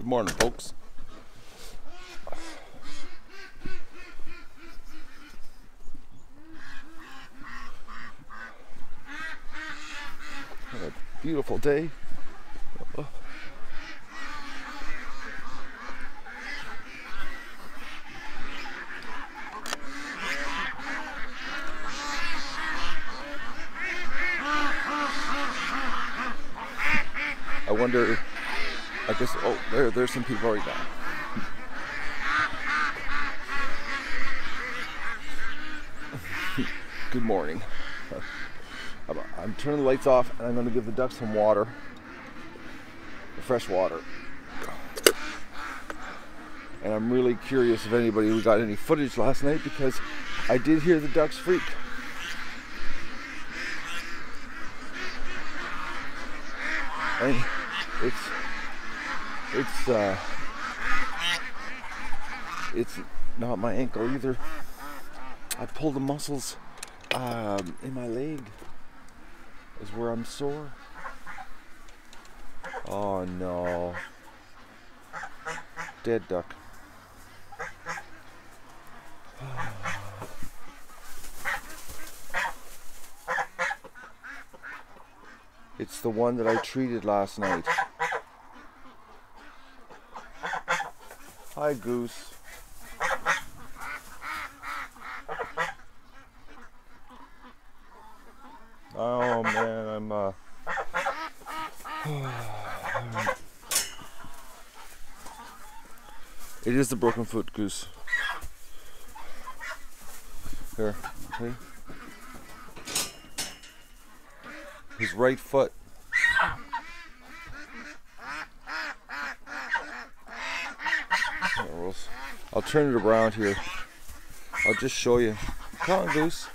Good morning, folks. What a beautiful day. I wonder, I guess, oh, there's some people right now. Good morning. I'm turning the lights off and I'm going to give the ducks some water, fresh water. And I'm really curious if anybody got any footage last night, because I did hear the ducks freak. And it's not my ankle either. I pulled the muscles in my leg is where I'm sore. Oh no. Dead duck. It's the one that I treated last night. Hi, Goose. Oh man, it is the broken foot goose. Here, see? His right foot. I'll turn it around here. I'll just show you. Come on, Goose.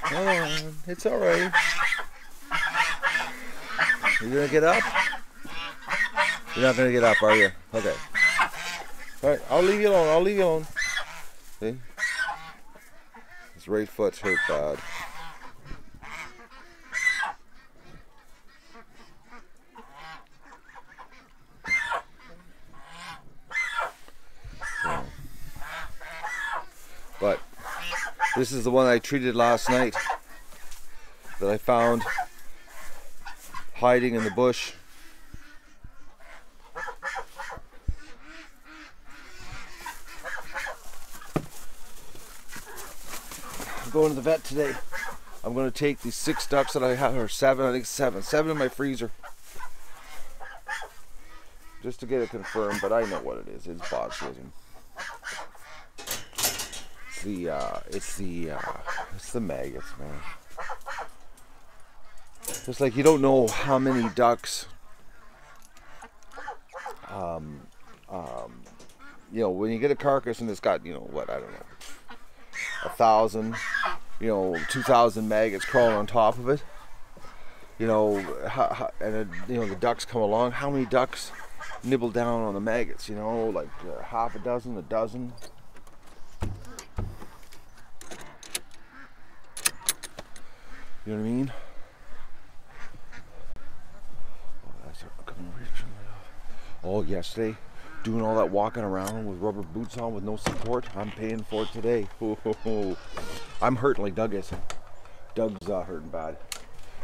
Come on, it's alright. You gonna get up? You're not gonna get up, are you? Okay. Alright, I'll leave you alone. I'll leave you alone. See? His right foot's hurt bad. But this is the one I treated last night that I found hiding in the bush. I'm going to the vet today. I'm going to take these 6 ducks that I have, or 7, I think 7 in my freezer, just to get it confirmed, but I know what it is. It's botulism. It's the maggots, man. It's like you don't know how many ducks, you know, when you get a carcass and it's got, you know, what, I don't know, 1,000, you know, 2,000 maggots crawling on top of it, you know, you know, the ducks come along, how many ducks nibble down on the maggots, you know, like half a dozen, a dozen. You know what I mean? Oh, yesterday, doing all that walking around with rubber boots on with no support, I'm paying for it today. I'm hurting like Doug is. Doug's hurting bad.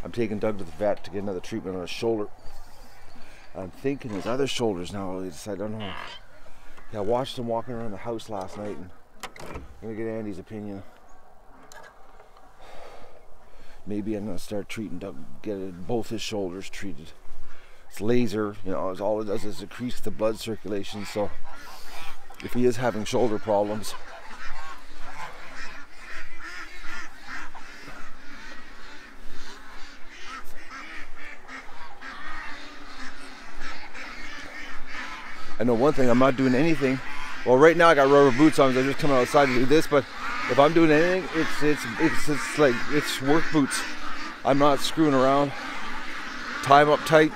I'm taking Doug to the vet to get another treatment on his shoulder. I'm thinking his other shoulders now. I don't know. Yeah, I watched him walking around the house last night, and I'm gonna get Andy's opinion. Maybe I'm gonna start treating Doug, get both his shoulders treated. It's laser, you know, all it does is increase the blood circulation, so if he is having shoulder problems, I know one thing, I'm not doing anything. Well, right now I got rubber boots on, so I'm just coming outside to do this, but if I'm doing anything, it's like, it's work boots. I'm not screwing around. Tie them up tight.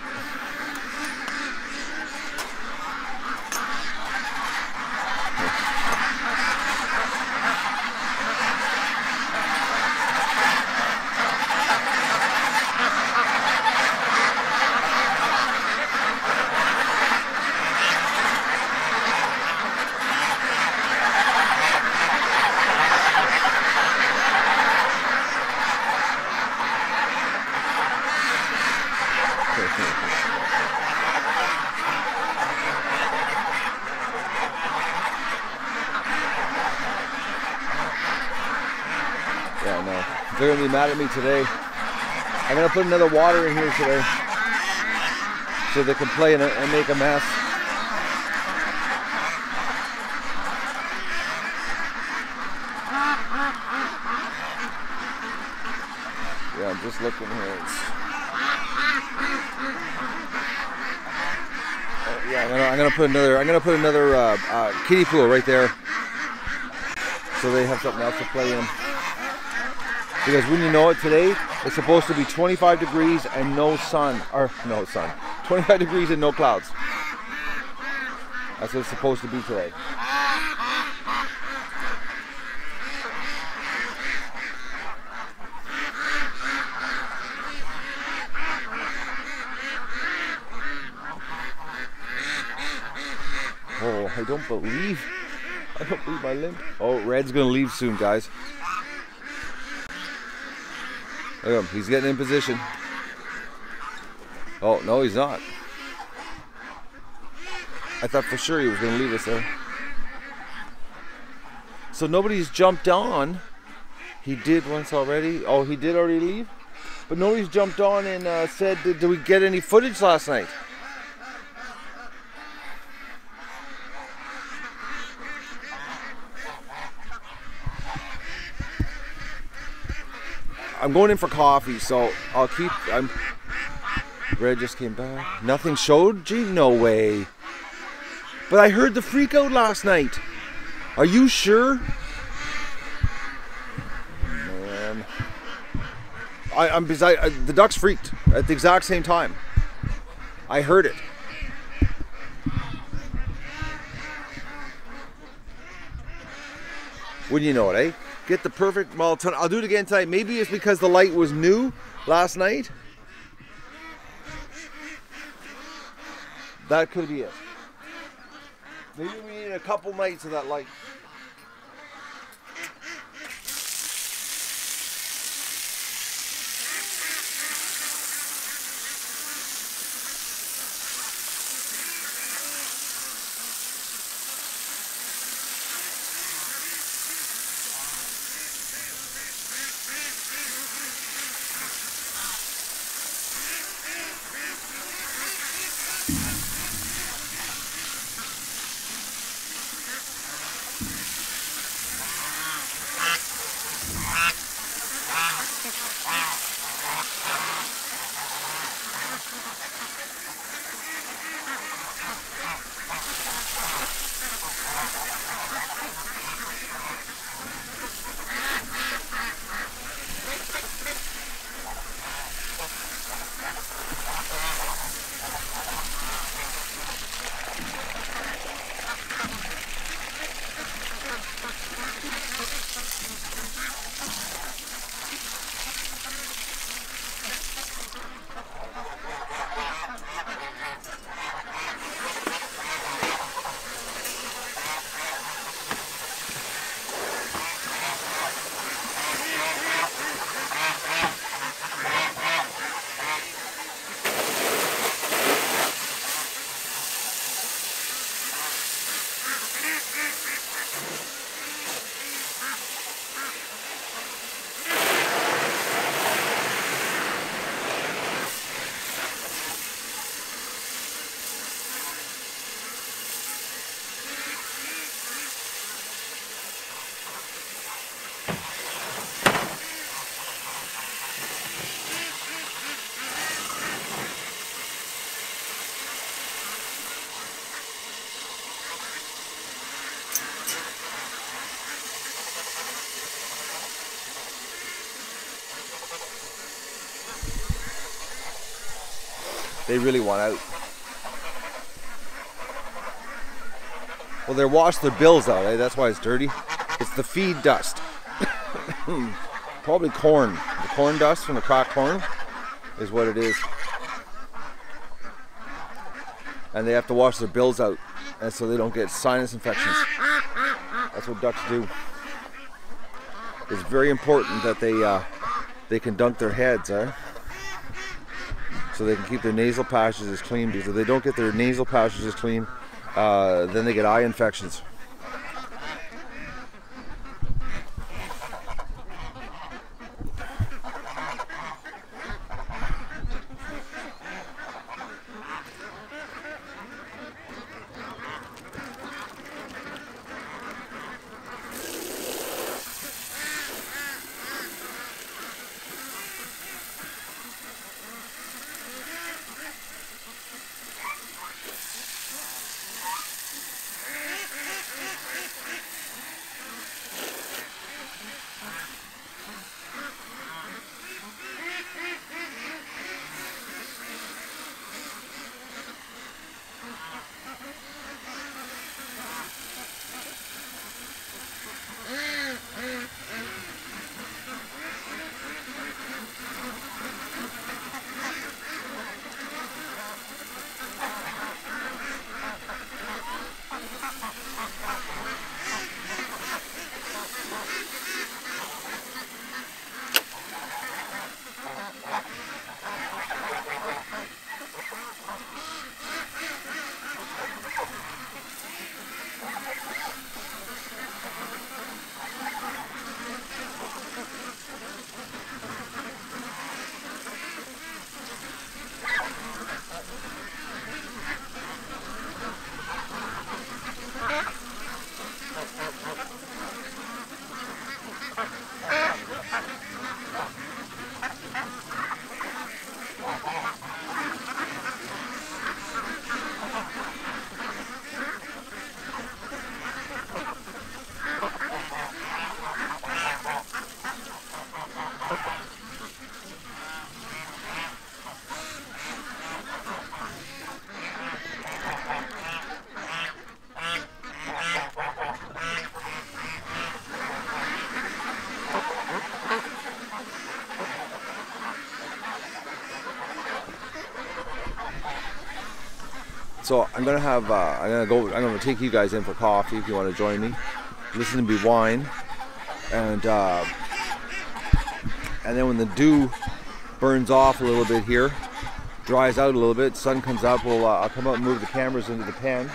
Yeah, no. They're gonna be mad at me today. I'm gonna put another water in here today, so they can play and make a mess. Yeah, I'm just looking here. Yeah, I'm gonna put another kiddie pool right there, so they have something else to play in. Because when you know it, today it's supposed to be 25 degrees and no sun, or no sun, 25 degrees and no clouds. That's what it's supposed to be today. Oh, I don't believe my limp. Oh, Red's gonna leave soon, guys. Look at him, he's getting in position. Oh, no, he's not. I thought for sure he was gonna leave us there. So nobody's jumped on. He did once already. Oh, he did already leave? But nobody's jumped on and said, did we get any footage last night? I'm going in for coffee, so I'll keep. Red just came back. Nothing showed? Gee, no way. But I heard the freak out last night. Are you sure? Man. The ducks freaked at the exact same time. I heard it. Wouldn't you know it, eh? Get the perfect, well, I'll do it again tonight. Maybe it's because the light was new last night. That could be it. Maybe we need a couple nights of that light. They really want out. Well, they washed their bills out, eh? That's why it's dirty. It's the feed dust. Probably corn. The corn dust from the cracked corn is what it is. And they have to wash their bills out, and so they don't get sinus infections. That's what ducks do. It's very important that they can dunk their heads, eh? So they can keep their nasal passages clean, because if they don't get their nasal passages clean, then they get eye infections. So I'm gonna take you guys in for coffee if you want to join me. Listen to me whine, and then when the dew burns off a little bit here, dries out a little bit, sun comes up, I'll come out and move the cameras into the pen,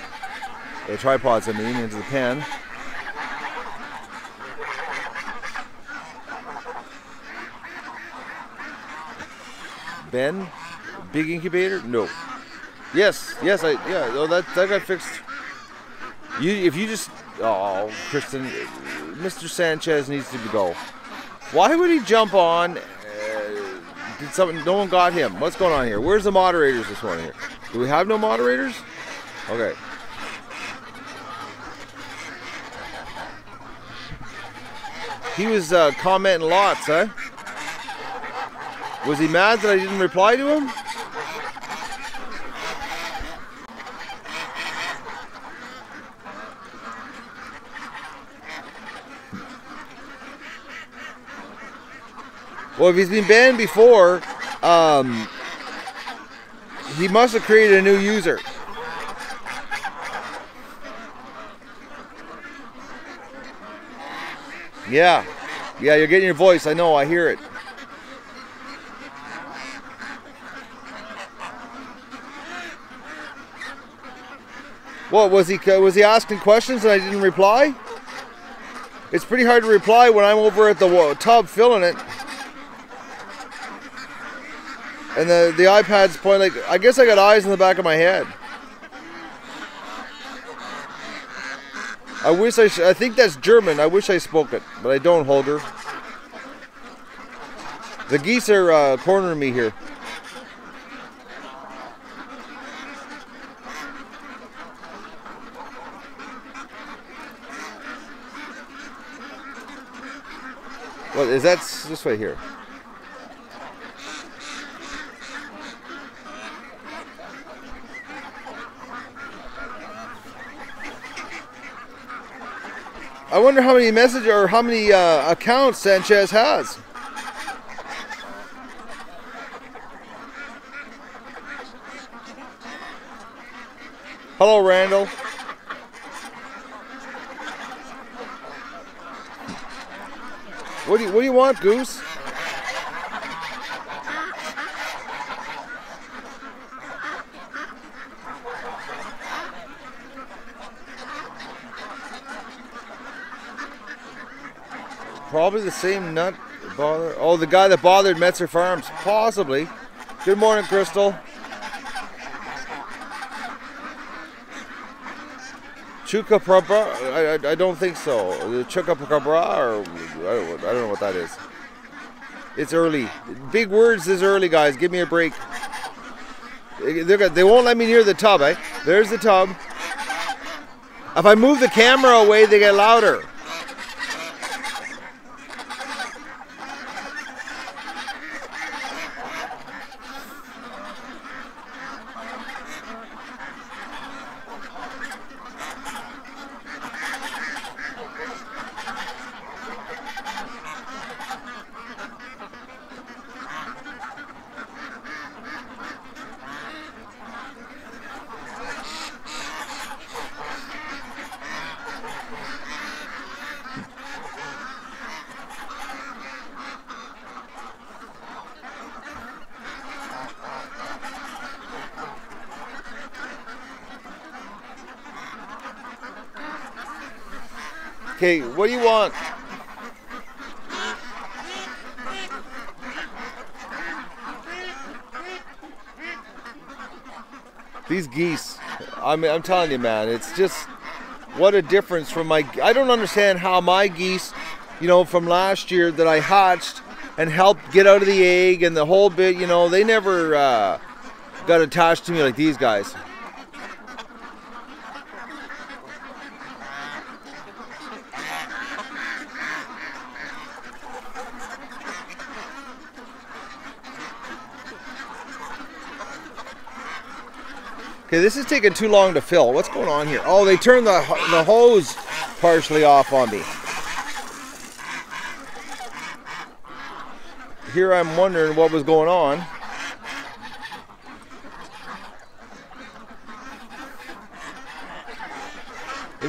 the tripods I mean, into the pen. Ben, big incubator? No. Yes, yeah. Oh, that got fixed. Oh, Kristen, Mr. Sanchez needs to go. Why would he jump on? Did something? No one got him. What's going on here? Where's the moderators this morning? Here, do we have no moderators? Okay. He was commenting lots, huh? Was he mad that I didn't reply to him? Well, if he's been banned before, he must have created a new user. Yeah, you're getting your voice. I know, I hear it. What was he asking questions and I didn't reply? It's pretty hard to reply when I'm over at the tub filling it. And the iPad's pointing like, I guess I got eyes in the back of my head. I think that's German. I wish I spoke it, but I don't, Holger. The geese are cornering me here. What is that? This way here. I wonder how many messages or how many accounts Sanchez has. Hello, Randall. What do you want, Goose? Probably the same nut bother. Oh, the guy that bothered Metzer Farms. Possibly. Good morning, Crystal. Chupacabra? I don't think so. The Chupacabra, or I don't know what that is. It's early. Big words this early, guys. Give me a break. They won't let me near the tub, eh? There's the tub. If I move the camera away, they get louder. Okay, what do you want? These geese, I'm telling you, man, it's just, what a difference from my, I don't understand how my geese, you know, from last year that I hatched and helped get out of the egg and the whole bit, you know, they never got attached to me like these guys. Okay, this is taking too long to fill. What's going on here? Oh, they turned the hose partially off on me. Here I'm wondering what was going on.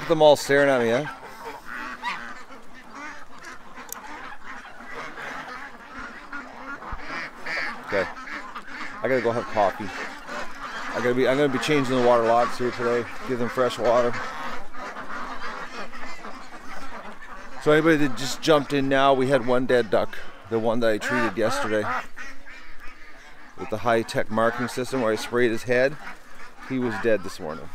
at them all staring at me, huh? Okay. I gotta go have coffee. I'm gonna be changing the water lots here today. Give them fresh water. So anybody that just jumped in now, we had one dead duck. The one that I treated yesterday with the high-tech marking system where I sprayed his head. He was dead this morning.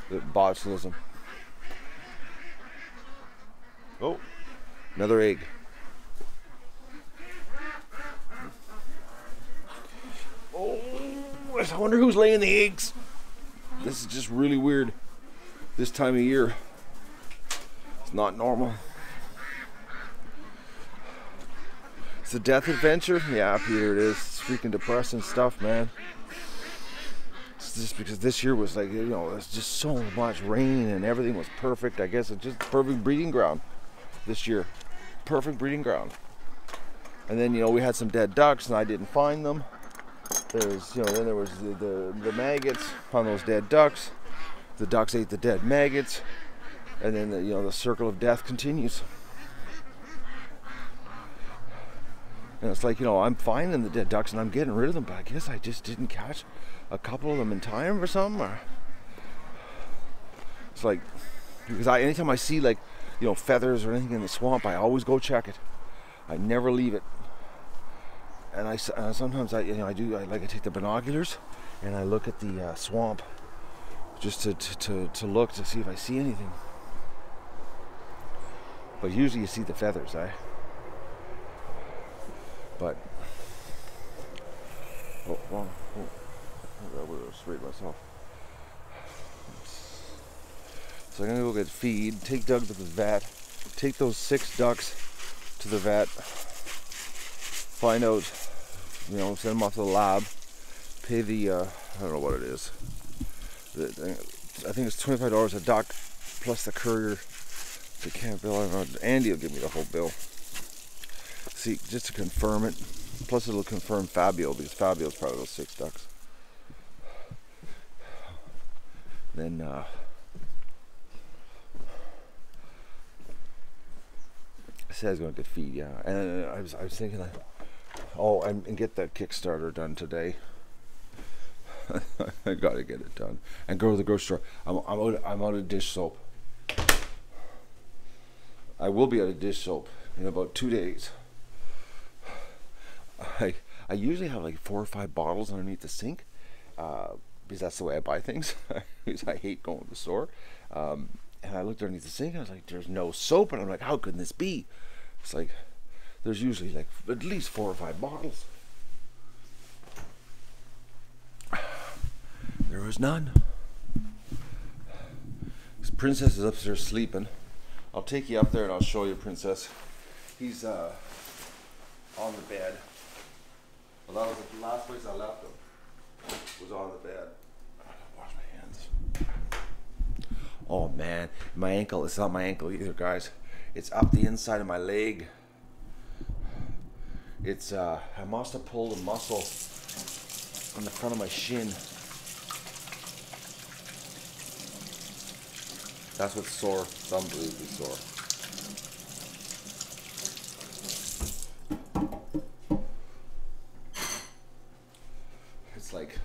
The botulism. Oh, another egg. Oh, I wonder who's laying the eggs. This is just really weird this time of year. It's not normal. It's a death adventure? Yeah, Peter, it is. It's freaking depressing stuff, man. It's just because this year was like, you know, there's just so much rain and everything was perfect. I guess it's just perfect breeding ground this year. Perfect breeding ground. And then, you know, we had some dead ducks and I didn't find them. There's, you know, then there was the maggots on those dead ducks. The ducks ate the dead maggots. And then, you know, the circle of death continues. And it's like, you know, I'm finding the dead ducks and I'm getting rid of them, but I guess I just didn't catch a couple of them in time or something. Or it's like, because anytime I see, like, you know, feathers or anything in the swamp, I always go check it. I never leave it. And sometimes I take the binoculars and I look at the swamp just to look to see if I see anything. But usually you see the feathers, But I would have sprayed myself. So I'm gonna go get feed, take Doug to the vet, take those 6 ducks to the vet, find out, you know, send them off to the lab, pay the I don't know what it is. I think it's $25 a duck plus the courier to Campbell. I don't know. Andy will give me the whole bill. See, just to confirm it. Plus it'll confirm Fabio, because Fabio's probably those 6 ducks. Then I said I was going to get feed, yeah. And I was thinking, and get that Kickstarter done today. I gotta get it done and go to the grocery store. I'm out of dish soap. I will be out of dish soap in about 2 days. I usually have like 4 or 5 bottles underneath the sink because that's the way I buy things. Because I hate going to the store. And I looked underneath the sink and I was like, there's no soap. And I'm like, how could this be? It's like there's usually like at least 4 or 5 bottles. There was none. This Princess is upstairs sleeping. I'll take you up there and I'll show you Princess. He's on the bed. Well, that was the last place I left him. Was on the bed. I gotta wash my hands. Oh man, my ankle. It's not my ankle either, guys. It's up the inside of my leg. It's I must have pulled a muscle on the front of my shin. That's what's sore. It's unbelievably sore. It's like,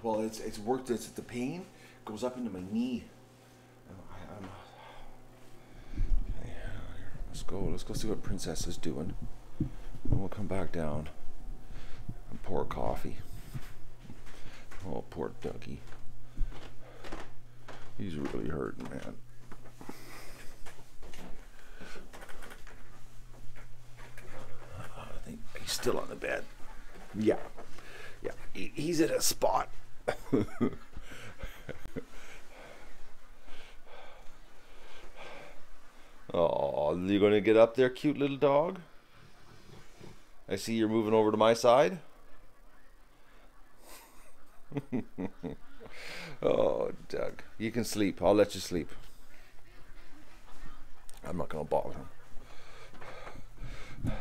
well, it's worked. It's the pain goes up into my knee. Okay, let's go see what Princess is doing. Then we'll come back down and pour coffee. Oh, poor Dougie. He's really hurting, man. I think he's still on the bed. Yeah. He's at a spot. Oh, you gonna get up there, cute little dog? I see you're moving over to my side. Oh, Doug, you can sleep. I'll let you sleep. I'm not gonna bother him.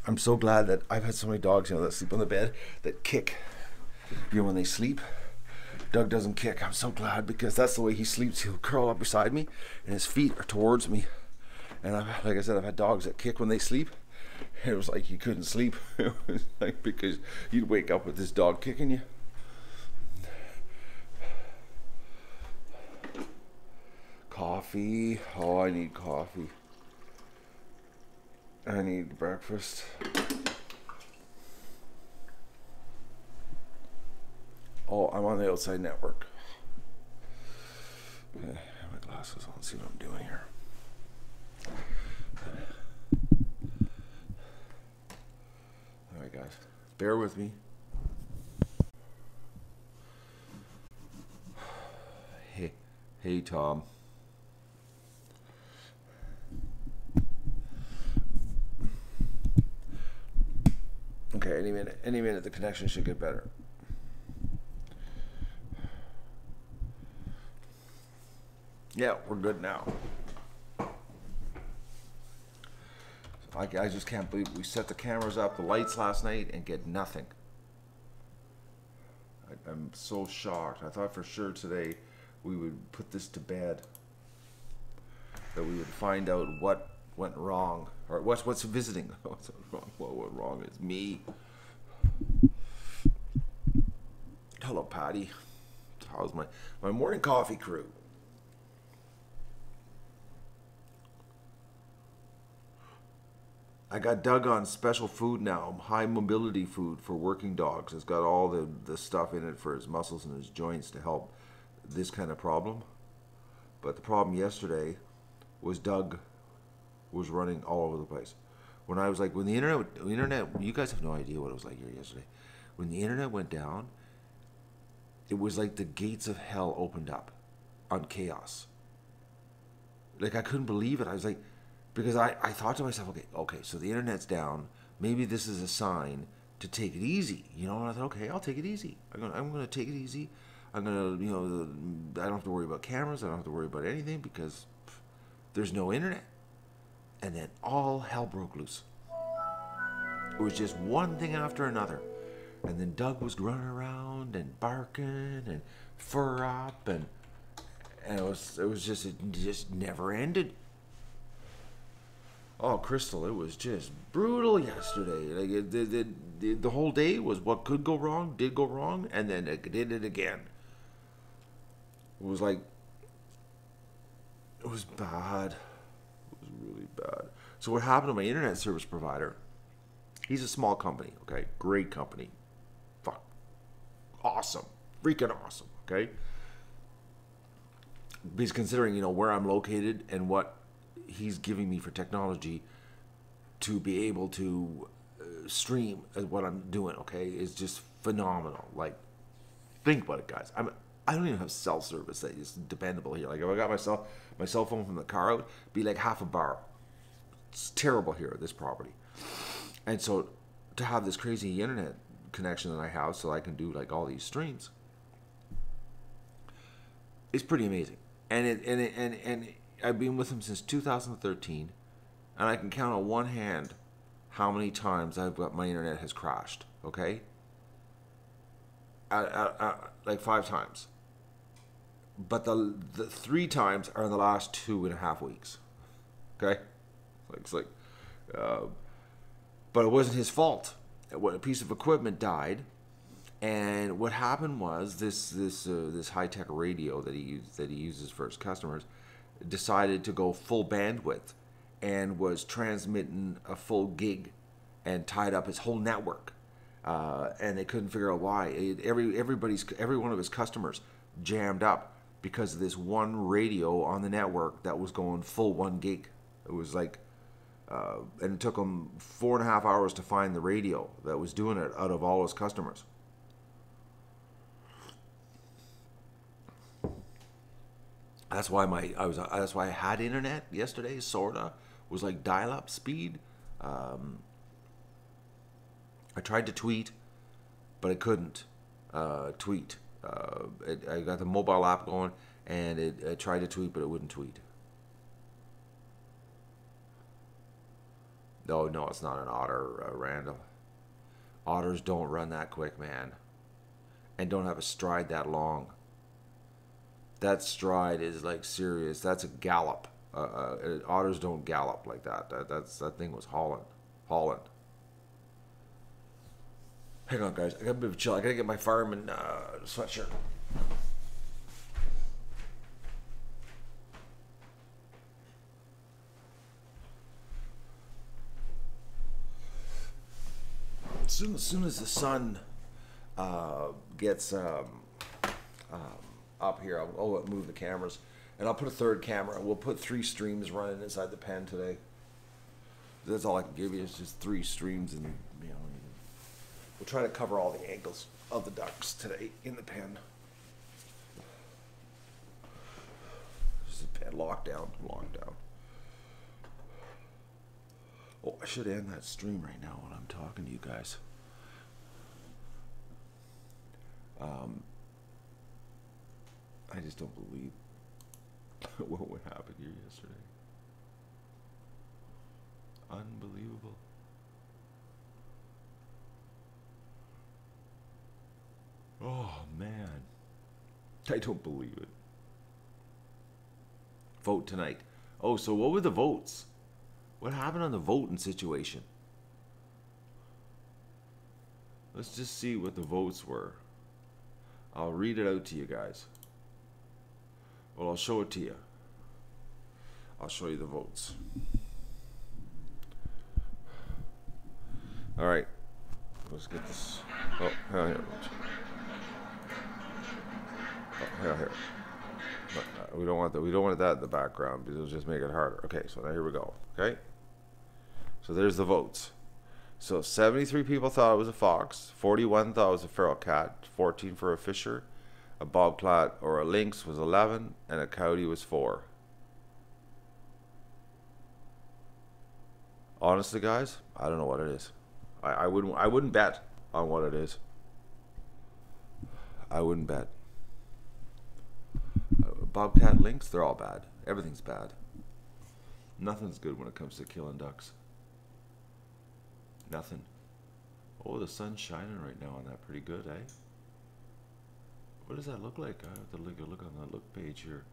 I'm so glad that I've had so many dogs, you know, that sleep on the bed, that kick, you know, when they sleep. Doug doesn't kick. I'm so glad, because that's the way he sleeps. He'll curl up beside me and his feet are towards me. And like I said, I've had dogs that kick when they sleep. It was like you couldn't sleep. It was like, because you'd wake up with this dog kicking you. Coffee. Oh, I need coffee. I need breakfast. Oh, I'm on the outside network. Okay, I have my glasses on, see what I'm doing here. Alright guys, bear with me. Hey Tom. Okay, any minute the connection should get better. Yeah, we're good now. I just can't believe we set the cameras up, the lights last night, and get nothing. I'm so shocked. I thought for sure today we would put this to bed, that we would find out what went wrong, or what's visiting. What's wrong? What went wrong is me. Hello, Patty. How's my morning coffee crew? I got Doug on special food now, high mobility food for working dogs. It's got all the stuff in it for his muscles and his joints to help this kind of problem. But the problem yesterday was Doug was running all over the place. When I was like, when the internet, you guys have no idea what it was like here yesterday. When the internet went down, it was like the gates of hell opened up on chaos. Like, I couldn't believe it. I was like, because I thought to myself, okay, so the internet's down. Maybe this is a sign to take it easy, you know. And I thought, okay, I'll take it easy. I'm gonna take it easy. I'm gonna, you know, I don't have to worry about cameras. I don't have to worry about anything, because there's no internet. And then all hell broke loose. It was just one thing after another. And then Doug was running around and barking and fur up, and it just never ended. Oh, Crystal, it was just brutal yesterday. Like the whole day was what could go wrong, did go wrong, and then it did it again. It was like, it was bad. It was really bad. So what happened to my internet service provider? He's a small company, okay? Great company. Fuck. Awesome. Freaking awesome, okay? Because considering, you know, where I'm located and what he's giving me for technology to be able to stream what I'm doing, okay, is just phenomenal. Like, think about it, guys. I don't even have cell service that is dependable here. Like, if I got my cell phone from the car out, it'd be like half a bar. It's terrible here at this property. And so to have this crazy internet connection that I have, so I can do like all these streams, it's pretty amazing. And I've been with him since 2013, and I can count on one hand how many times my internet has crashed. Okay, like 5 times, but the 3 times are in the last 2.5 weeks. Okay, it's like, but it wasn't his fault. A piece of equipment died, and what happened was this high-tech radio that he uses for his customers decided to go full bandwidth and was transmitting a full gig and tied up his whole network, and they couldn't figure out why. Every one of his customers jammed up because of this one radio on the network that was going full 1 gig. It was like, and it took him 4.5 hours to find the radio that was doing it out of all his customers. That's why I had internet yesterday. Sorta was like dial-up speed. I tried to tweet, but I couldn't tweet. I got the mobile app going, and I tried to tweet, but it wouldn't tweet. No, it's not an otter, Randall. Otters don't run that quick, man, and don't have a stride that long. That stride is like serious. That's a gallop. Otters don't gallop like that. That thing was hauling. Hang on, guys. I got a bit of chill. I gotta get my fireman sweatshirt. As soon as the sun gets up here, I'll move the cameras, and I'll put a third camera. We'll put 3 streams running inside the pen today. That's all I can give you is just 3 streams, and you know, we'll try to cover all the angles of the ducks today in the pen. Just a pen lockdown. Oh, I should end that stream right now when I'm talking to you guys. I just don't believe what happened here yesterday. Unbelievable. Oh, man. I don't believe it. Vote tonight. Oh, so what were the votes? What happened on the voting situation? Let's just see what the votes were. I'll read it out to you guys. Well, I'll show it to you. I'll show you the votes. All right. Let's get this. Oh, here. Oh, here. We don't want that. We don't want that in the background because it'll just make it harder. Okay, so now here we go. Okay. So there's the votes. So 73 people thought it was a fox, 41 thought it was a feral cat, 14 for a fisher, a bobcat or a lynx was 11, and a coyote was 4. Honestly, guys, I don't know what it is. I wouldn't bet on what it is. I wouldn't bet. Bobcat, lynx, they're all bad. Everything's bad. Nothing's good when it comes to killing ducks. Nothing. Oh, the sun's shining right now on that. Pretty good, eh? What does that look like? I have to look on that look page here.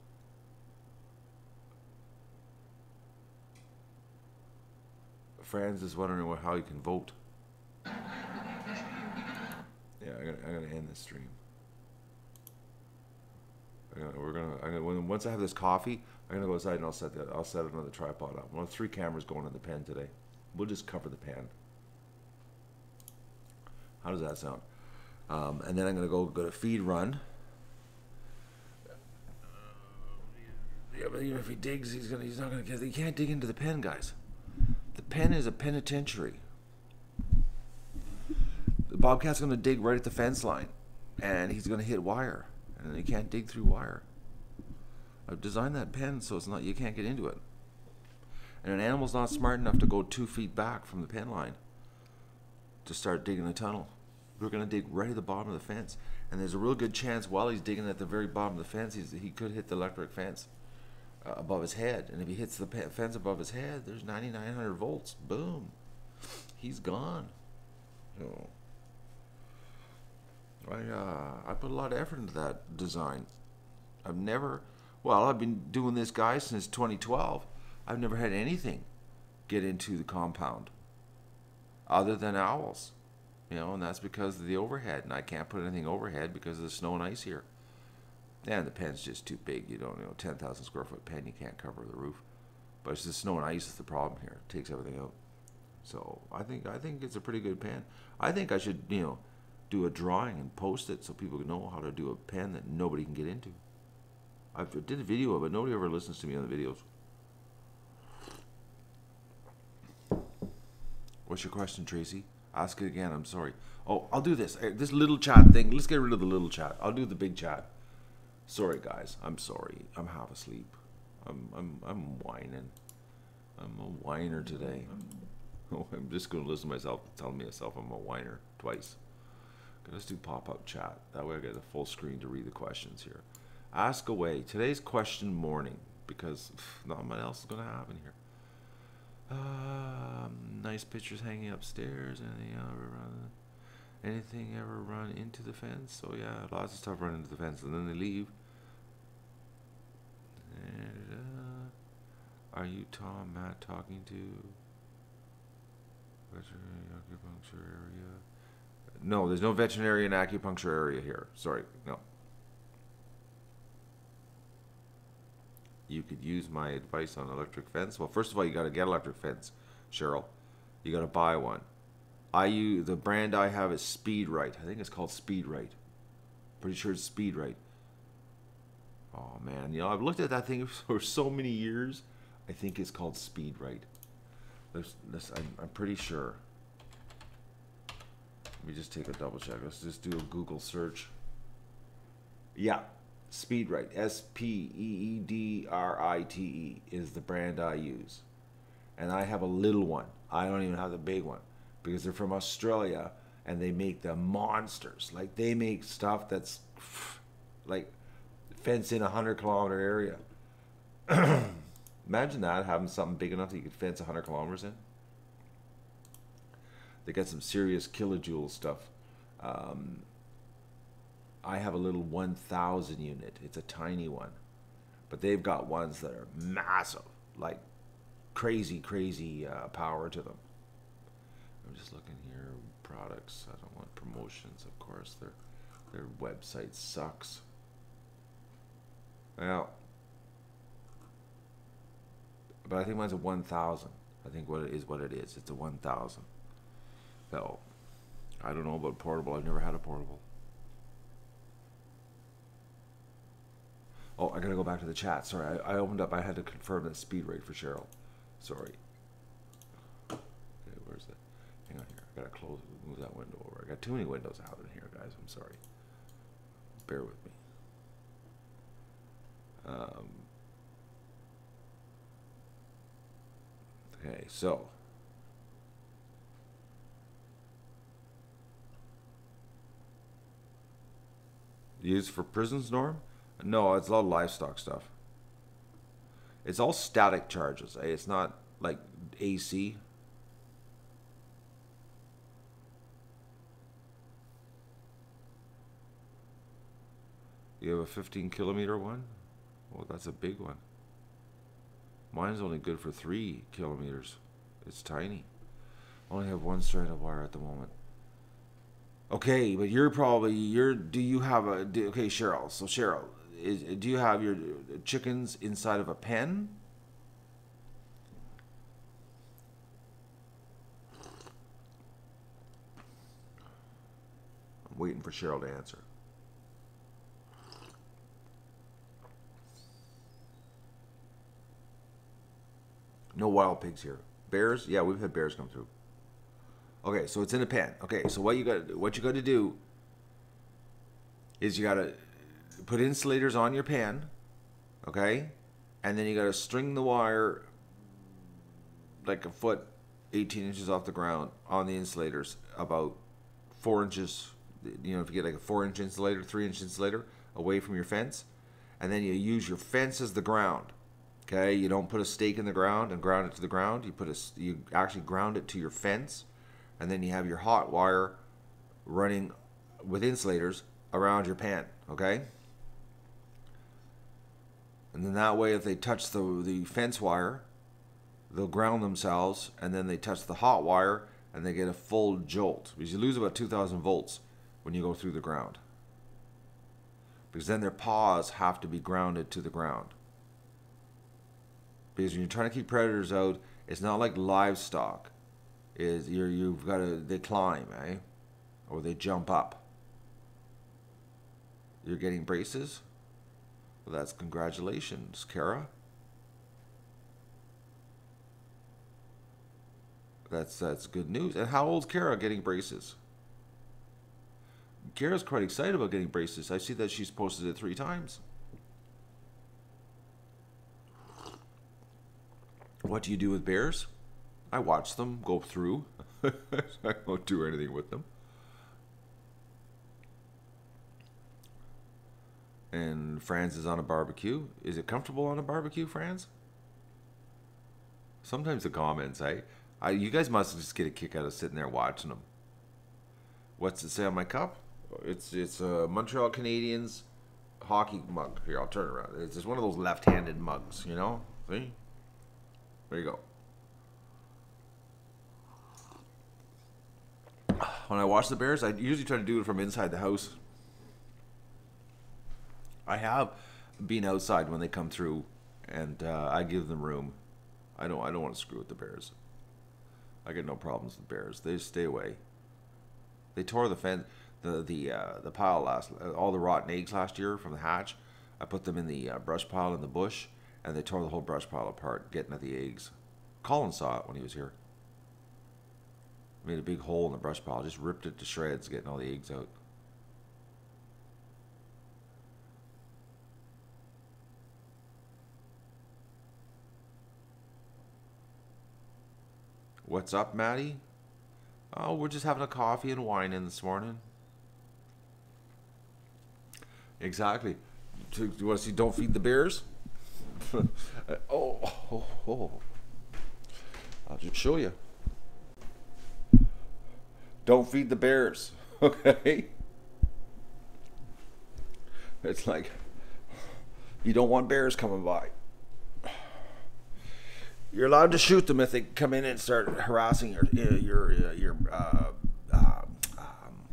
Franz is wondering how he can vote. Yeah, I'm gonna end this stream. Once I have this coffee, I'm gonna go outside and I'll set another tripod up. We'll have 3 cameras going in the pen today. We'll just cover the pen. How does that sound? And then I'm gonna go to feed run. Yeah, but even if he digs, he's not gonna get. He can't dig into the pen, guys. The pen is a penitentiary. The bobcat's gonna dig right at the fence line, and he's gonna hit wire, and he can't dig through wire. I've designed that pen so it's not, you can't get into it. And an animal's not smart enough to go 2 feet back from the pen line to start digging the tunnel. We're going to dig right at the bottom of the fence, and there's a real good chance while he's digging at the very bottom of the fence, he could hit the electric fence above his head. And if he hits the fence above his head, there's 9,900 volts. Boom. He's gone. So, I put a lot of effort into that design. I've been doing this, guys, since 2012. I've never had anything get into the compound other than owls. You know, and that's because of the overhead, and I can't put anything overhead because of the snow and ice here. And the pen's just too big. 10,000 square foot pen, you can't cover the roof. But it's the snow and ice is the problem here. It takes everything out. So I think it's a pretty good pen. I think I should, do a drawing and post it so people can know how to do a pen that nobody can get into. I did a video of it. Nobody ever listens to me on the videos. What's your question, Tracy? Ask it again. I'm sorry. Oh, I'll do this. This little chat thing. Let's get rid of the little chat. I'll do the big chat. Sorry, guys. I'm sorry. I'm half asleep. I'm whining. I'm a whiner today. Oh, I'm just going to listen to myself telling myself I'm a whiner twice. Okay, let's do pop-up chat. That way I get a full screen to read the questions here. Ask away. Today's question morning because not much else is going to happen here. Nice pictures hanging upstairs. Anything ever run into the fence? So yeah, lots of stuff run into the fence and then they leave. And, are you Tom Matt talking to? Veterinary acupuncture area? No, there's no veterinarian acupuncture area here. Sorry, no. You could use my advice on electric fence. Well, first of all, you got to get electric fence, Cheryl. You got to buy one. The brand I have is Speed Right. I think it's called Speed Right. Pretty sure it's Speed Right. Oh man, you know, I've looked at that thing for so many years. I think it's called Speed Right. I'm pretty sure. Let me just take a double check. Let's just do a Google search. Yeah, Speed Right. SPEEDRITE is the brand I use. And I have a little one. I don't even have the big one because they're from Australia and they make the monsters. Like they make stuff that's like fence in a 100-kilometer area. Imagine that, having something big enough that you could fence 100 kilometers in. They got some serious kilojoule stuff. I have a little 1,000 unit. It's a tiny one. But they've got ones that are massive. Like crazy power to them. I'm just looking here. Products. I don't want promotions, of course. Their website sucks. Well, but I think mine's a 1,000. I think what it is. It's a 1,000. So, I don't know about portable. I've never had a portable. Oh, I gotta go back to the chat. Sorry, I opened up. I had to confirm that Speed Rate for Cheryl. Sorry. Okay, where's that? Hang on here. I gotta move that window over. I got too many windows out in here, guys. I'm sorry. Bear with me. Okay, so used for prisons, Norm? No, it's a lot of livestock stuff. It's all static charges. It's not like AC. You have a 15-kilometer one? Well, that's a big one. Mine's only good for 3 kilometers. It's tiny. I only have one strand of wire at the moment. Okay, but do you have okay, Cheryl. So Cheryl, do you have your chickens inside of a pen? I'm waiting for Cheryl to answer. No wild pigs here. Bears? Yeah, we've had bears come through. Okay, so it's in a pen. Okay, so what you got to do is you got to put insulators on your pen, okay? And then you got to string the wire like a foot, 18 inches off the ground on the insulators, about 4 inches, you know, if you get like a 4-inch insulator, 3-inch insulator away from your fence, and then you use your fence as the ground. Okay, you don't put a stake in the ground and ground it to the ground. You actually ground it to your fence, and then you have your hot wire running with insulators around your pen. Okay, and then that way, if they touch the fence wire, they'll ground themselves, and then they touch the hot wire, and they get a full jolt because you lose about 2,000 volts when you go through the ground. Because then their paws have to be grounded to the ground. Because when you're trying to keep predators out, it's not like livestock. They climb, eh? Or they jump up. You're getting braces? Well, that's congratulations, Kara. That's good news. And how old's Kara getting braces? Kara's quite excited about getting braces. I see that she's posted it 3 times. What do you do with bears? I watch them go through. I don't do anything with them. And Franz is on a barbecue. Is it comfortable on a barbecue, Franz? Sometimes the comments, you guys must just get a kick out of sitting there watching them. What's it say on my cup? It's Montreal Canadiens hockey mug. Here, I'll turn it around. It's just one of those left-handed mugs, you know? See? There you go. When I watch the Bears, I usually try to do it from inside the house. I have been outside when they come through, and I give them room. I don't want to screw with the Bears. I get no problems with Bears. They just stay away. They tore the fence, the pile all the rotten eggs last year from the hatch. I put them in the brush pile in the bush, and they tore the whole brush pile apart, getting at the eggs. Colin saw it when he was here. Made a big hole in the brush pile, just ripped it to shreds, getting all the eggs out. What's up, Maddie? Oh, we're just having a coffee and wine in this morning. Exactly. Do you want to see Don't Feed the Bears? Oh. I'll just show you. Don't feed the bears. Okay? It's like, you don't want bears coming by. You're allowed to shoot them if they come in and start harassing your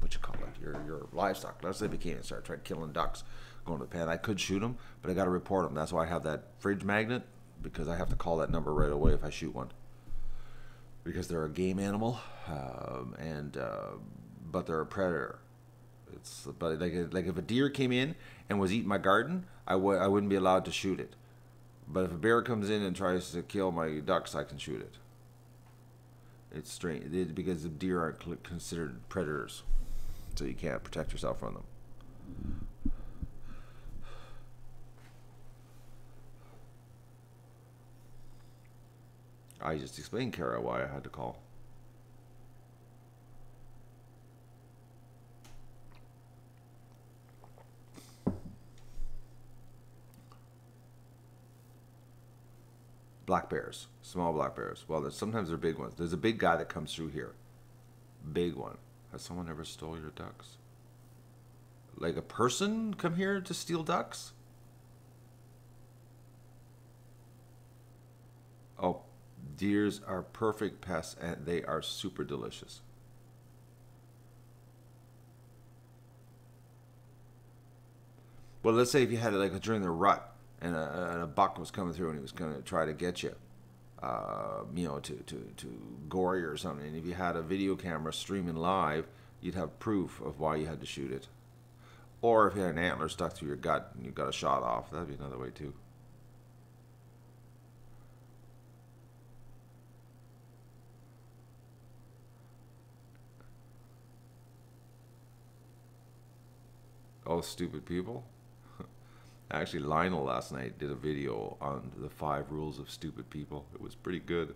what you call it, your livestock. Let's say they came and start trying killing ducks, going to the pen. I could shoot them, but I got to report them. That's why I have that fridge magnet, because I have to call that number right away if I shoot one. Because they're a game animal, but they're a predator. But like if a deer came in and was eating my garden, I wouldn't be allowed to shoot it. But if a bear comes in and tries to kill my ducks, I can shoot it. It's strange because the deer aren't considered predators, so you can't protect yourself from them. I just explained, Kara, why I had to call. Black bears, small black bears. Well, sometimes they're big ones. There's a big guy that comes through here. Big one. Has someone ever stole your ducks? Like a person come here to steal ducks? Oh, deers are perfect pests, and they are super delicious. Well, let's say if you had it like during the rut, and a buck was coming through and he was going to try to get you, to gore you or something. And if you had a video camera streaming live, you'd have proof of why you had to shoot it. Or if you had an antler stuck through your gut and you got a shot off, that'd be another way too. Oh, stupid people. Actually, Lionel last night did a video on the 5 rules of stupid people. It was pretty good.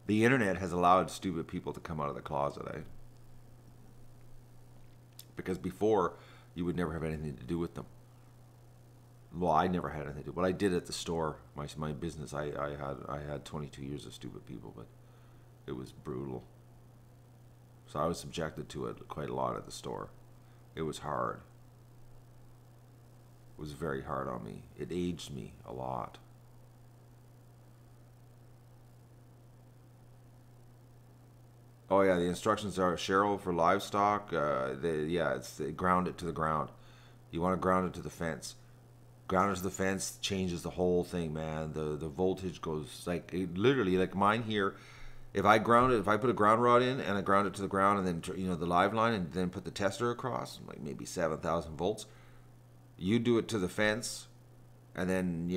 The internet has allowed stupid people to come out of the closet, eh? Because before, you would never have anything to do with them. Well, I never had anything to do. What I did at the store, my business, I had 22 years of stupid people, but it was brutal. So I was subjected to it quite a lot at the store. It was hard. It was very hard on me. It aged me a lot. Oh yeah, the instructions are, Cheryl, for livestock. It's ground it to the ground. You want to ground it to the fence. Ground it to the fence changes the whole thing, man. The voltage goes literally like mine here. If I put a ground rod in and I ground it to the ground, and then the live line, and then put the tester across, like maybe 7,000 volts. You do it to the fence, and then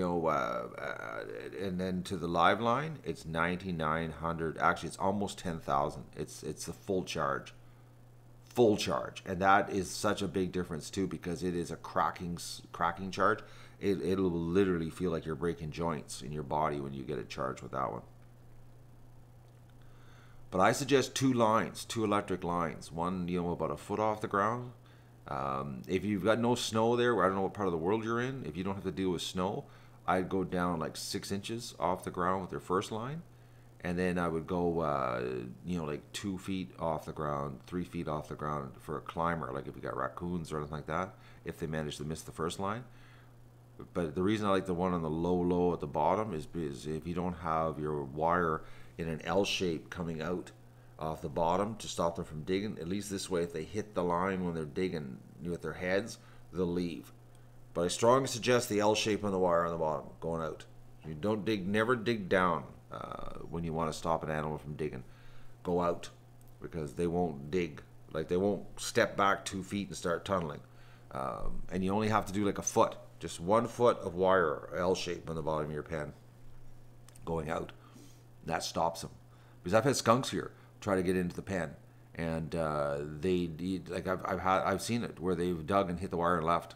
and then to the live line, it's 9,900. Actually, it's almost 10,000. It's a full charge, and that is such a big difference too, because it is a cracking charge. It'll literally feel like you're breaking joints in your body when you get it charged with that one. But I suggest 2 lines, 2 electric lines. One, about a foot off the ground. If you've got no snow there, I don't know what part of the world you're in. If you don't have to deal with snow, I'd go down like 6 inches off the ground with your first line, and then I would go, you know, like 2 feet off the ground, 3 feet off the ground for a climber, like if you got raccoons or anything like that, if they manage to miss the first line. But the reason I like the one on the low at the bottom is because if you don't have your wire in an L shape coming out off the bottom to stop them from digging, at least this way, if they hit the line when they're digging with their heads, they'll leave. But I strongly suggest the L shape on the wire on the bottom going out. You don't dig, never dig down when you want to stop an animal from digging. Go out, because they won't dig. Like, they won't step back 2 feet and start tunneling. And you only have to do like a foot, just 1 foot of wire, L shape on the bottom of your pen going out. That stops them. Because I've had skunks here try to get into the pen, and like I've seen it where they've dug and hit the wire and left.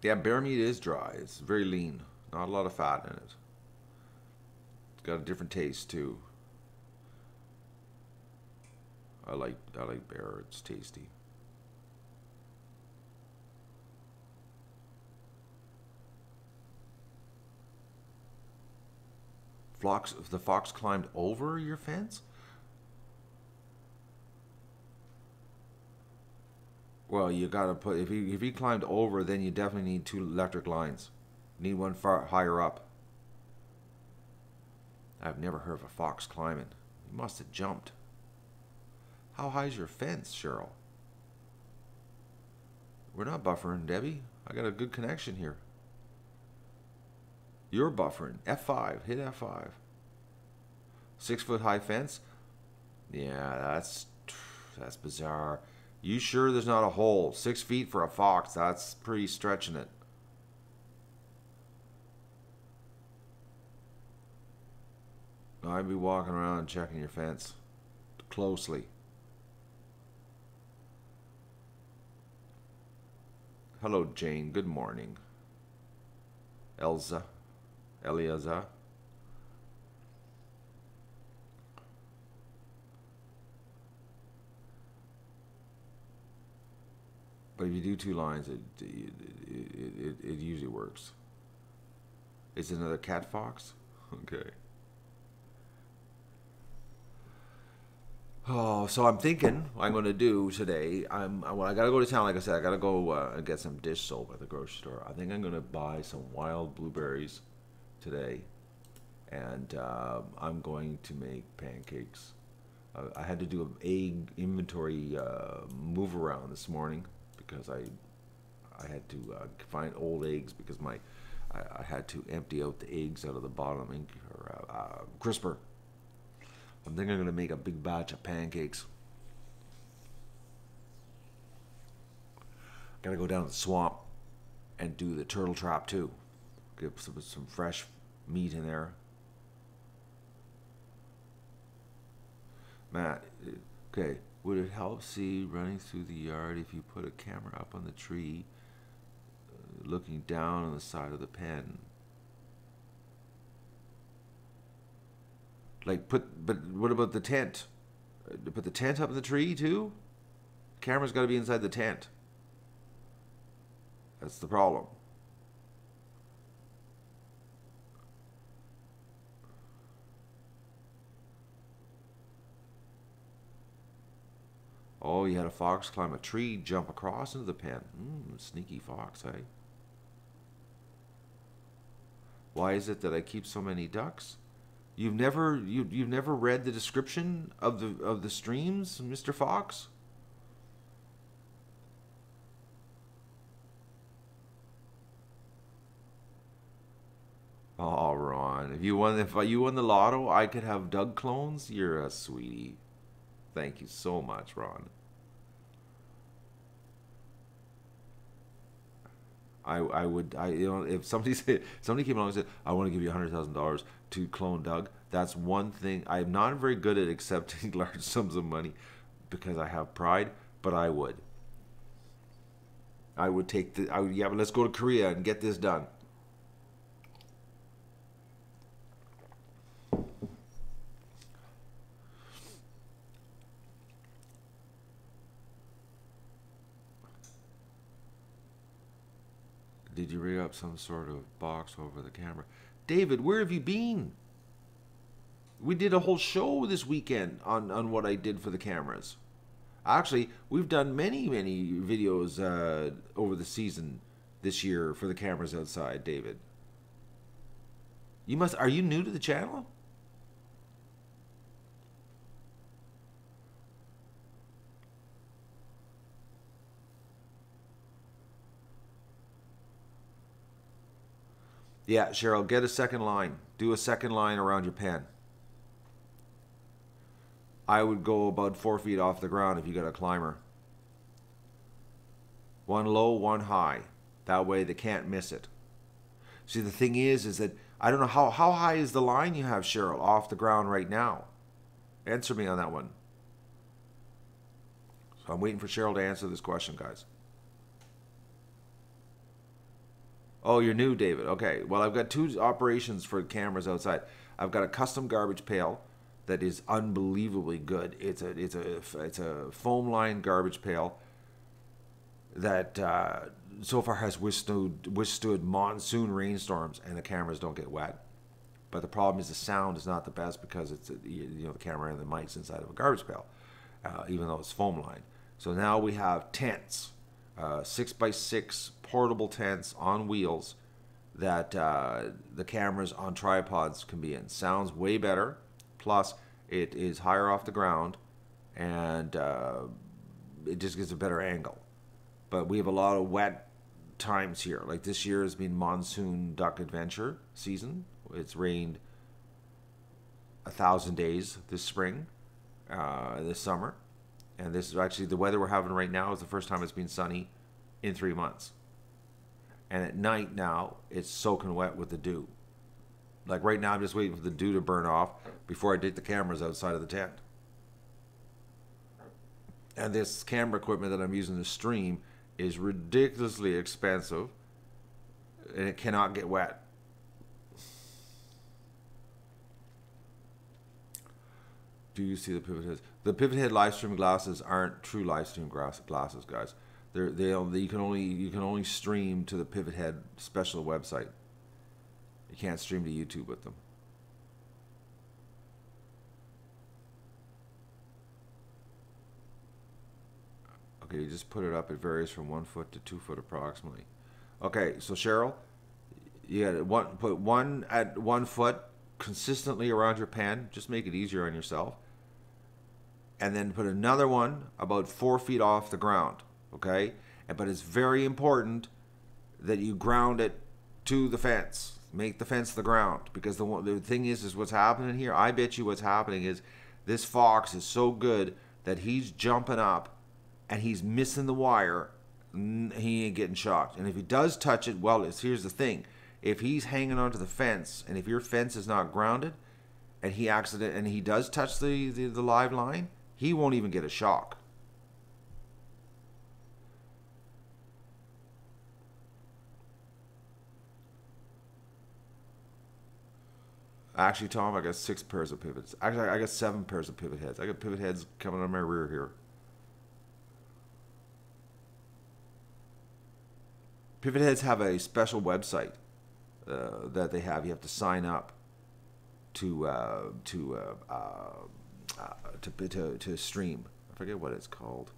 Yeah, bear meat is dry. It's very lean. Not a lot of fat in it. It's got a different taste too. I like bear. It's tasty. The fox climbed over your fence? Well, you gotta put, if he climbed over, then you definitely need 2 electric lines. You need one far higher up. I've never heard of a fox climbing. He must have jumped. How high is your fence, Cheryl? We're not buffering, Debbie. I got a good connection here. You're buffering. F5. Hit F5. 6 foot high fence? Yeah, that's bizarre. You sure there's not a hole? 6 feet for a fox, that's pretty stretching it. I'd be walking around checking your fence closely. Hello, Jane. Good morning. Eliza. But if you do 2 lines, it usually works. Is it another cat fox? Okay. Oh, so I'm thinking what I'm going to do today. I gotta go to town. Like I said, I gotta go and get some dish soap at the grocery store. I think I'm going to buy some wild blueberries today, and I'm going to make pancakes. I had to do an egg inventory move around this morning because I had to find old eggs because I had to empty out the eggs out of the bottom crisper. I think I'm going to make a big batch of pancakes. Got to go down to the swamp and do the turtle trap too. Get some fresh meat in there. Matt, okay. Would it help see running through the yard if you put a camera up on the tree, looking down on the side of the pen? But what about the tent? Put the tent up in the tree too? Camera's got to be inside the tent. That's the problem. Oh, you had a fox climb a tree, jump across into the pen. Sneaky fox, eh? Why is it that I keep so many ducks? You've never read the description of the streams, Mr. Fox? Oh, Ron, if you won the lotto, I could have Doug clones. You're a sweetie. Thank you so much, Ron. I would if somebody came along and said, I want to give you $100,000 to clone Doug, that's one thing. I'm not very good at accepting large sums of money because I have pride, but I would take yeah, but let's go to Korea and get this done. Did you rig up some sort of box over the camera? David, where have you been? We did a whole show this weekend on what I did for the cameras. Actually, we've done many videos over the season this year for the cameras outside, David. Are you new to the channel? Yeah, Cheryl, get a second line. Do a second line around your pen. I would go about 4 feet off the ground if you got a climber. One low, one high. That way they can't miss it. See, the thing is that I don't know how high is the line you have, Cheryl, off the ground right now? Answer me on that one. So I'm waiting for Cheryl to answer this question, guys. Oh, you're new, David. Okay. Well, I've got 2 operations for cameras outside. I've got a custom garbage pail that is unbelievably good. It's a foam line garbage pail that so far has withstood monsoon rainstorms, and the cameras don't get wet. But the problem is the sound is not the best because it's the camera and the mic's inside of a garbage pail, even though it's foam line. So now we have tents. 6x6 portable tents on wheels that the cameras on tripods can be in. Sounds way better, plus it is higher off the ground, and it just gives a better angle. But we have a lot of wet times here. Like this year has been monsoon duck adventure season. It's rained 1,000 days this spring, this summer. And this is actually the weather we're having right now is the first time it's been sunny in 3 months. And at night now, it's soaking wet with the dew. Like right now, I'm just waiting for the dew to burn off before I take the cameras outside of the tent. And this camera equipment that I'm using to stream is ridiculously expensive, and it cannot get wet. Do you see the pivot heads? The pivot head live stream glasses aren't true live stream glasses, guys. You can only stream to the pivot head special website. You can't stream to YouTube with them. Okay, you just put it up. It varies from 1 foot to 2 foot approximately. Okay, so Cheryl, you got to put one at 1 foot consistently around your pen. Just make it easier on yourself. And then put another one about 4 feet off the ground. Okay, but it's very important that you ground it to the fence. Make the fence the ground, because the thing is what's happening here. I bet you what's happening is this fox is so good that he's jumping up and he's missing the wire. He ain't getting shocked. And if he does touch it, well, here's the thing: if he's hanging onto the fence, and if your fence is not grounded, and he does touch the live line, he won't even get a shock. Actually, Tom, I got 6 pairs of pivots. Actually, I got 7 pairs of pivot heads. I got pivot heads coming on my rear here. Pivot heads have a special website that they have. You have to sign up to stream. I forget what it's called.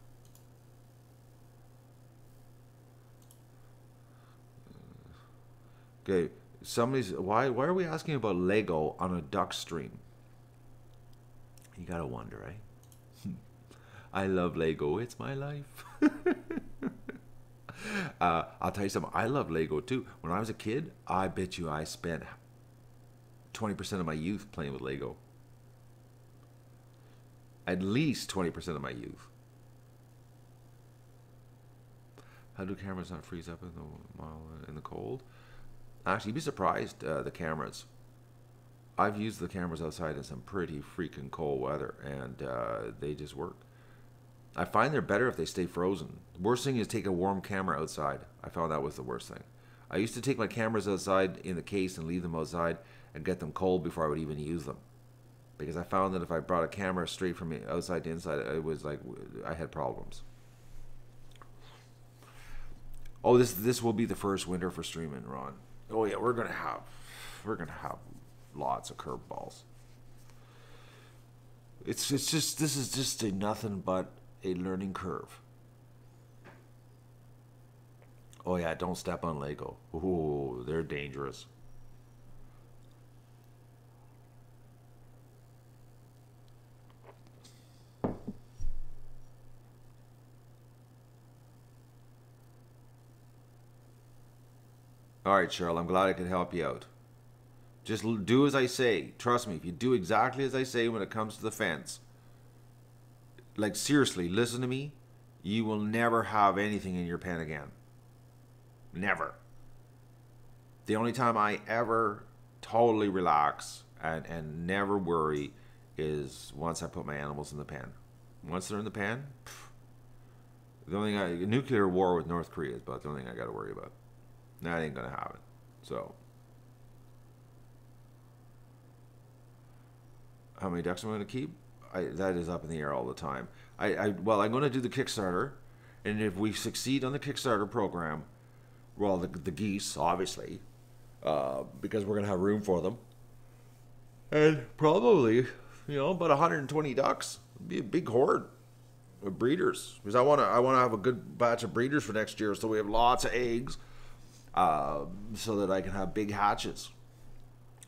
Okay. Why are we asking about Lego on a duck stream? You gotta wonder, eh? I love Lego. It's my life. I'll tell you something. I love Lego too. When I was a kid, I bet you I spent 20% of my youth playing with Lego. At least 20% of my youth. How do cameras not freeze up in the cold? Actually, you'd be surprised, the cameras. I've used the cameras outside in some pretty freaking cold weather, and they just work. I find they're better if they stay frozen. The worst thing is take a warm camera outside. I found that was the worst thing. I used to take my cameras outside in the case and leave them outside and get them cold before I would even use them. Because I found that if I brought a camera straight from outside to inside, it was like I had problems. Oh, this will be the first winter for streaming, Ron. Oh yeah, we're gonna have lots of curveballs. It's just this is just a nothing but a learning curve. Oh yeah, don't step on Lego. Ooh, they're dangerous. All right, Cheryl, I'm glad I could help you out. Just do as I say. Trust me, if you do exactly as I say when it comes to the fence, like seriously, listen to me, you will never have anything in your pen again. Never. The only time I ever totally relax and never worry is once I put my animals in the pen. Once they're in the pen, the only thing nuclear war with North Korea is about the only thing I got to worry about. That ain't gonna happen. So, how many ducks am I gonna keep? That is up in the air all the time. Well, I'm gonna do the Kickstarter, and if we succeed on the Kickstarter program, well, the geese obviously, because we're gonna have room for them, and probably about 120 ducks. It'd be a big horde of breeders because I wanna have a good batch of breeders for next year, so we have lots of eggs. So that I can have big hatches.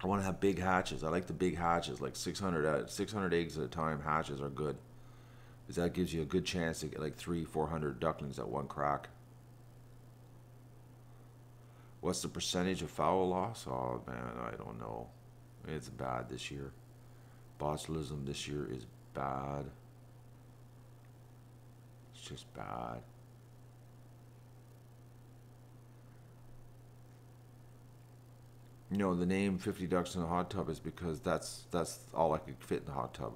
I want to have big hatches. I like the big hatches, like 600 eggs at a time. Hatches are good because that gives you a good chance to get like 300-400 ducklings at one crack. What's the percentage of fowl loss? Oh man, I don't know. It's bad this year. Botulism this year is bad. It's just bad. The name 50 ducks in a hot tub is because that's all I could fit in the hot tub.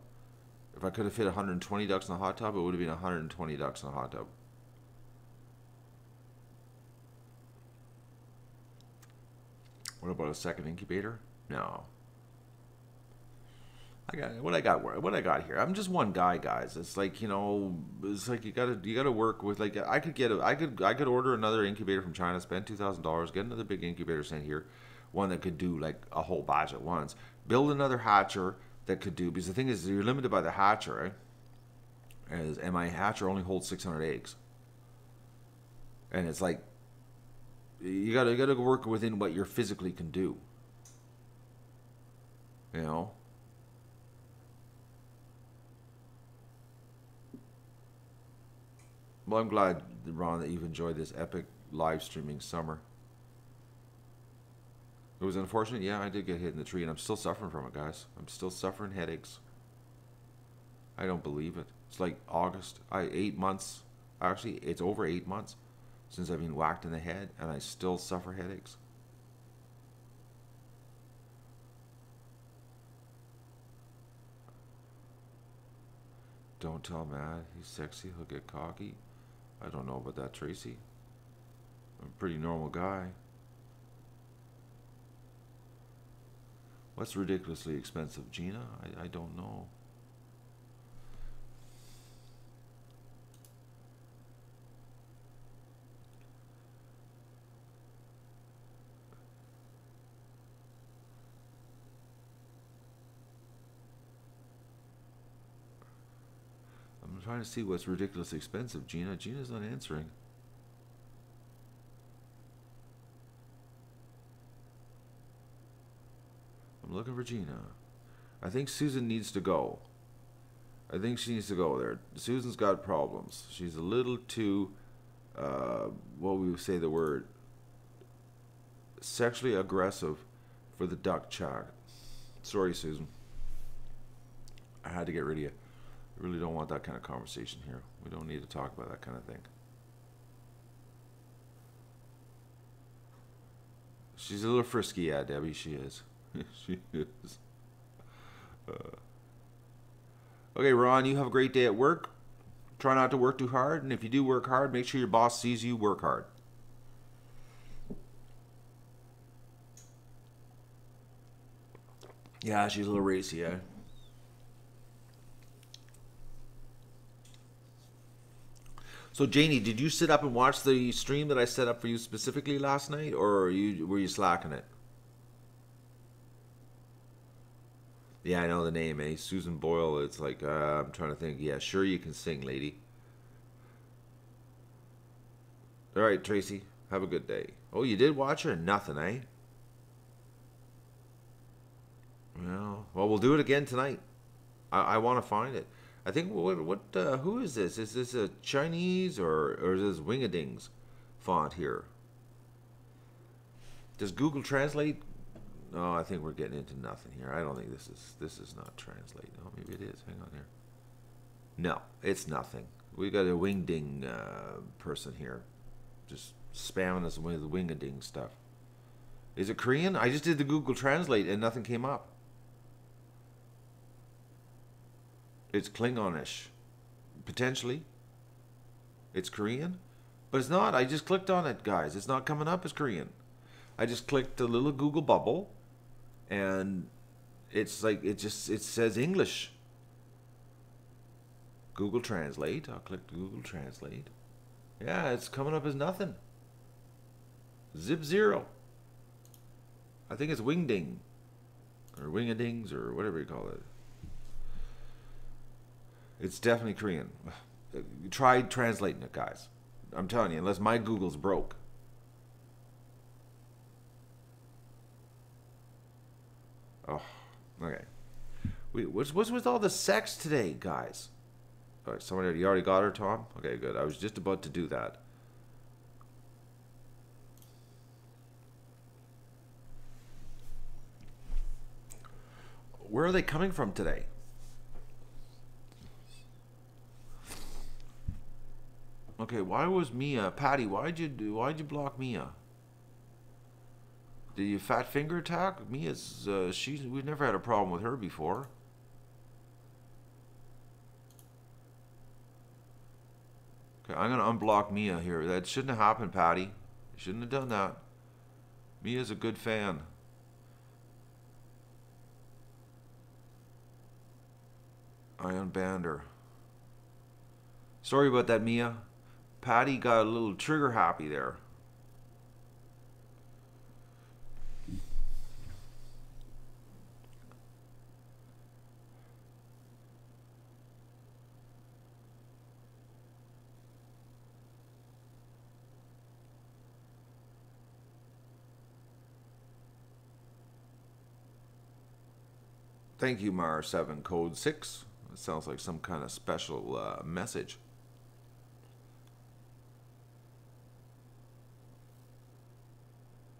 If I could have fit 120 ducks in the hot tub, it would have been 120 ducks in the hot tub. What about a second incubator? No. What I got here. I'm just one guy, guys. It's like, it's like you gotta work with, like, I could order another incubator from China, spend $2,000, get another big incubator sent here. One that could do like a whole batch at once. Build another hatcher that could do, because the thing is, you're limited by the hatcher, right? And my hatcher only holds 600 eggs. And it's like, you gotta work within what you physically can do. Well, I'm glad, Ron, that you've enjoyed this epic live streaming summer. It was unfortunate. Yeah, I did get hit in the tree, and I'm still suffering from it, guys. I'm still suffering headaches. I don't believe it. It's like August. 8 months. Actually, it's over 8 months since I've been whacked in the head, and I still suffer headaches. Don't tell Matt. He's sexy. He'll get cocky. I don't know about that, Tracy. I'm a pretty normal guy. What's ridiculously expensive, Gina? I don't know. I'm trying to see what's ridiculously expensive, Gina. Gina's not answering. I'm looking for Gina. I think Susan needs to go. I think she needs to go there. Susan's got problems. She's a little too, what we would say the word, sexually aggressive for the duck chat. Sorry, Susan. I had to get rid of you. I really don't want that kind of conversation here. We don't need to talk about that kind of thing. She's a little frisky, yeah, Debbie. She is. She is. Okay, Ron, you have a great day at work. Try not to work too hard, and if you do work hard, make sure your boss sees you work hard. Yeah, she's a little racy, yeah. So Janie, did you sit up and watch the stream that I set up for you specifically last night, or were you slacking it? Yeah, I know the name, eh? Susan Boyle. It's like I'm trying to think. Yeah, sure you can sing, lady. All right, Tracy. Have a good day. Oh, you did watch her? Nothing, eh? Well, we'll do it again tonight. I want to find it. I think who is this? Is this a Chinese or is this Wingadings font here? Does Google Translate? No, I think we're getting into nothing here. I don't think this is not translate. Oh, maybe it is. Hang on here. No, it's nothing. We got a Wingding person here, just spamming us with Wingading stuff. Is it Korean? I just did the Google Translate and nothing came up. It's Klingonish. Potentially. It's Korean. But it's not. I just clicked on it, guys. It's not coming up as Korean. I just clicked a little Google bubble. And it's like, it says English. Google Translate. I'll click Google Translate. Yeah, it's coming up as nothing. Zip zero. I think it's Wingding. Or Wingadings or whatever you call it. It's definitely Korean. Try translating it, guys. I'm telling you, unless my Google's broke. Oh, okay. What's with all the sex today, guys? All right, you already got her, Tom? Okay, good. I was just about to do that. Where are they coming from today? Okay, why was Mia, Patty? Why'd you block Mia? Did you fat finger attack? Mia's we've never had a problem with her before. Okay, I'm gonna unblock Mia here. That shouldn't have happened, Patty. You shouldn't have done that. Mia's a good fan. I unbanned her. Sorry about that, Mia. Patty got a little trigger happy there. Thank you, Mar7 code 6. It sounds like some kind of special message.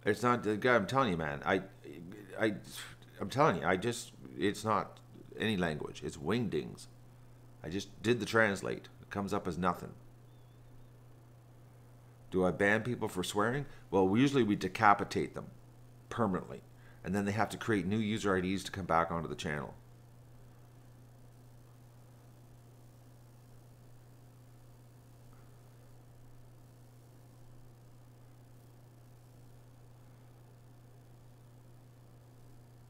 It's not the guy. I'm telling you, man. I'm telling you. It's not any language. It's Wingdings. I just did the translate. It comes up as nothing. Do I ban people for swearing? Well, usually we decapitate them permanently, and then they have to create new user IDs to come back onto the channel.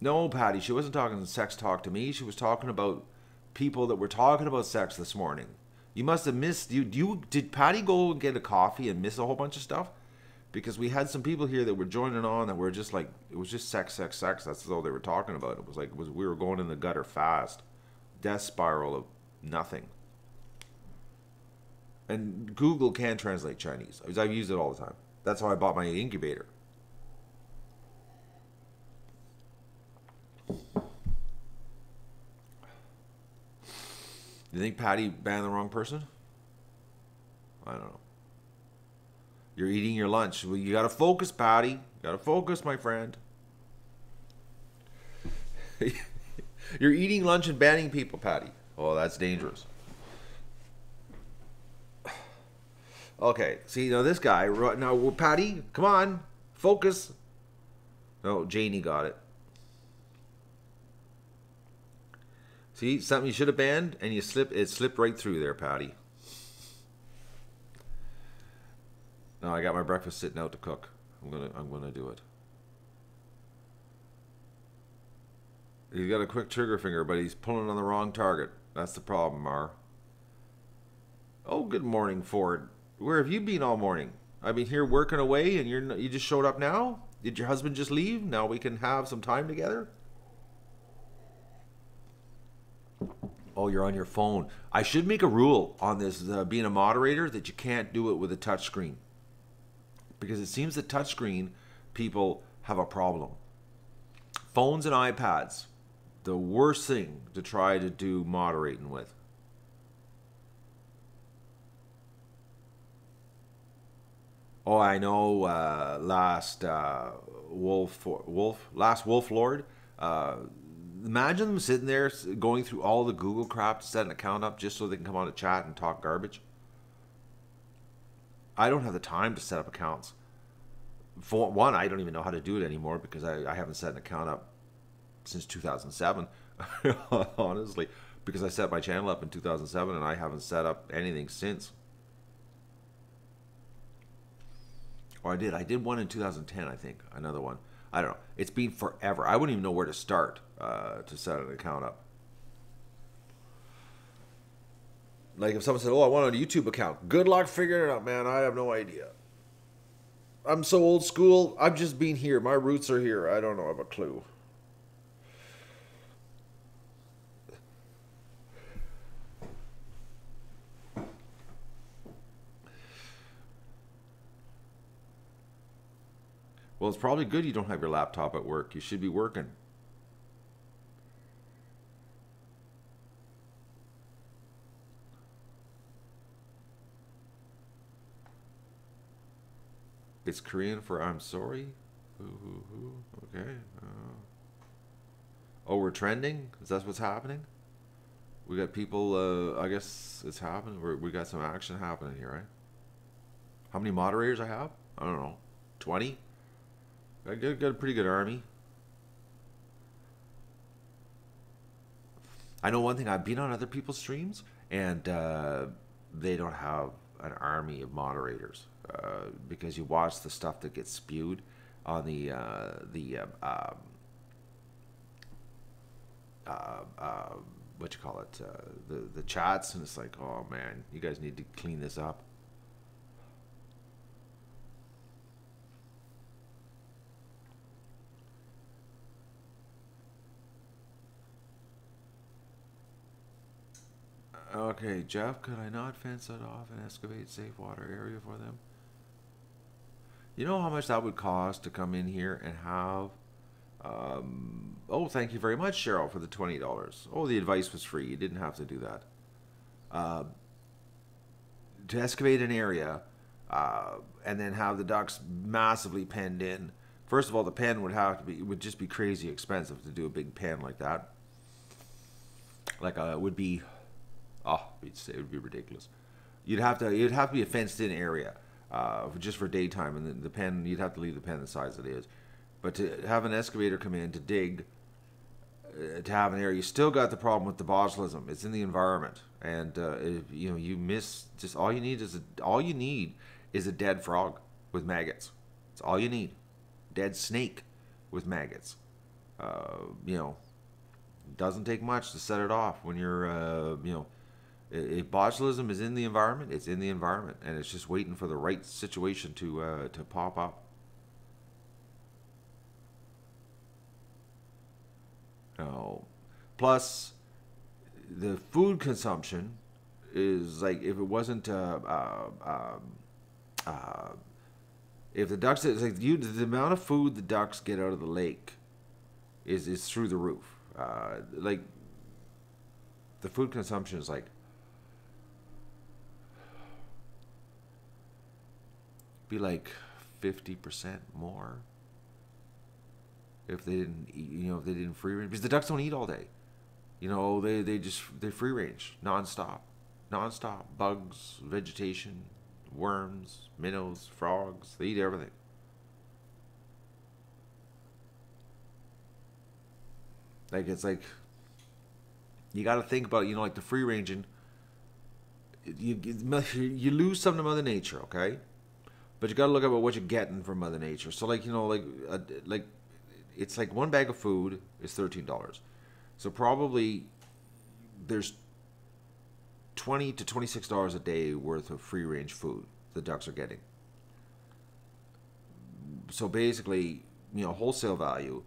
No, Patty, she wasn't talking sex talk to me. She was talking about people that were talking about sex this morning. You must have missed. Did Patty go and get a coffee and miss a whole bunch of stuff? Because we had some people here that were joining on that were just like, it was just sex, sex, sex. That's all they were talking about. It was like we were going in the gutter fast. Death spiral of nothing. And Google can translate Chinese. I've used it all the time. That's how I bought my incubator. You think Patty banned the wrong person? I don't know. You're eating your lunch. Well, you gotta focus, Patty. You gotta focus, my friend. You're eating lunch and banning people, Patty. Oh, that's dangerous. Okay, see, now this guy, now, Patty, come on, focus. No, Janie got it. See, something you should have banned, and it slipped right through there, Patty. No, I got my breakfast sitting out to cook. I'm gonna do it. He's got a quick trigger finger, but he's pulling on the wrong target. That's the problem, Mar. Oh, good morning, Ford. Where have you been all morning? I've been here working away, and you just showed up now. Did your husband just leave? Now we can have some time together. Oh, you're on your phone. I should make a rule on this being a moderator that you can't do it with a touchscreen, because it seems that touchscreen people have a problem. Phones and iPads, the worst thing to try to do moderating with. Oh, I know. Last Wolf Lord. Imagine them sitting there going through all the Google crap to set an account up just so they can come on a chat and talk garbage. I don't have the time to set up accounts. For one, I don't even know how to do it anymore because I haven't set an account up since 2007. Honestly, because I set my channel up in 2007 and I haven't set up anything since. Or I did one in 2010, I think, another one. I don't know. It's been forever. I wouldn't even know where to start to set an account up. Like if someone said, "Oh, I want a YouTube account." Good luck figuring it out, man. I have no idea. I'm so old school. I've just been here. My roots are here. I don't know. I have a clue. Well, it's probably good you don't have your laptop at work. You should be working. It's Korean for I'm sorry. Okay. Oh, we're trending? Is that what's happening? We got people, I guess it's happening. We got some action happening here, right? How many moderators I have? I don't know. 20? I got a pretty good army. I know one thing. I've been on other people's streams, and they don't have an army of moderators because you watch the stuff that gets spewed on the what you call it, the chats, and it's like, oh man, you guys need to clean this up. Okay, Jeff, could I not fence it off and excavate safe water area for them? You know how much that would cost to come in here and have... oh, thank you very much, Cheryl, for the $20. Oh, the advice was free. You didn't have to do that. To excavate an area and then have the ducks massively penned in. First of all, the pen would just be crazy expensive to do a big pen like that. Like it would be... Oh, it would be ridiculous. It'd have to be a fenced-in area, just for daytime, and the pen, you'd have to leave the pen the size it is. But to have an excavator come in to dig, to have an area, you still got the problem with the botulism. It's in the environment, and if, you miss. Just all you need is a dead frog with maggots. That's all you need. Dead snake with maggots. Doesn't take much to set it off when you're if botulism is in the environment, it's in the environment, and it's just waiting for the right situation to pop up. Plus, the food consumption is like, if it wasn't if the ducks, it's like the amount of food the ducks get out of the lake is through the roof. Like the food consumption is like be like 50% more if they didn't eat, if they didn't free range, because the ducks don't eat all day. They free range nonstop, bugs, vegetation, worms, minnows, frogs. They eat everything. Like, it's like, you got to think about, like the free ranging, you lose some to Mother Nature, okay? But you got to look at what you're getting from Mother Nature. So like, it's like one bag of food is $13. So probably there's $20 to $26 a day worth of free range food the ducks are getting. So basically, wholesale value,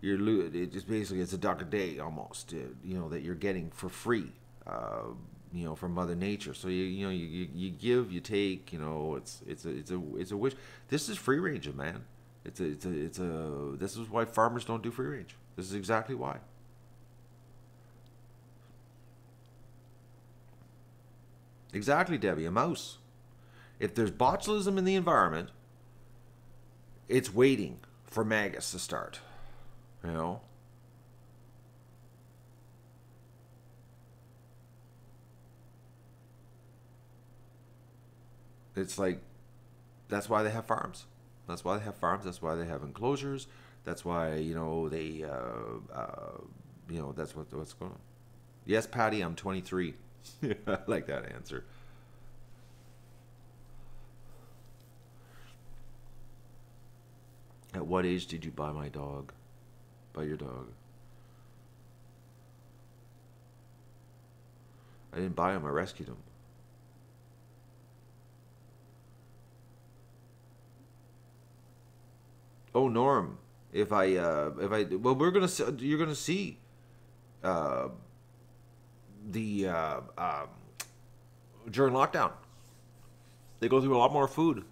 it just basically it's a duck a day almost, that you're getting for free, from Mother Nature. So you give, you take, it's a wish. This is free range, man. This is why farmers don't do free range. This is exactly why. Exactly, Debbie, a mouse. If there's botulism in the environment, it's waiting for maggots to start. It's like, that's why they have farms. That's why they have farms. That's why they have enclosures. That's why, they, that's what's going on. Yes, Patty, I'm 23. I like that answer. At what age did you buy my dog? Buy your dog? I didn't buy him. I rescued him. Oh, Norm. Well, you're gonna see, the during lockdown, they go through a lot more food.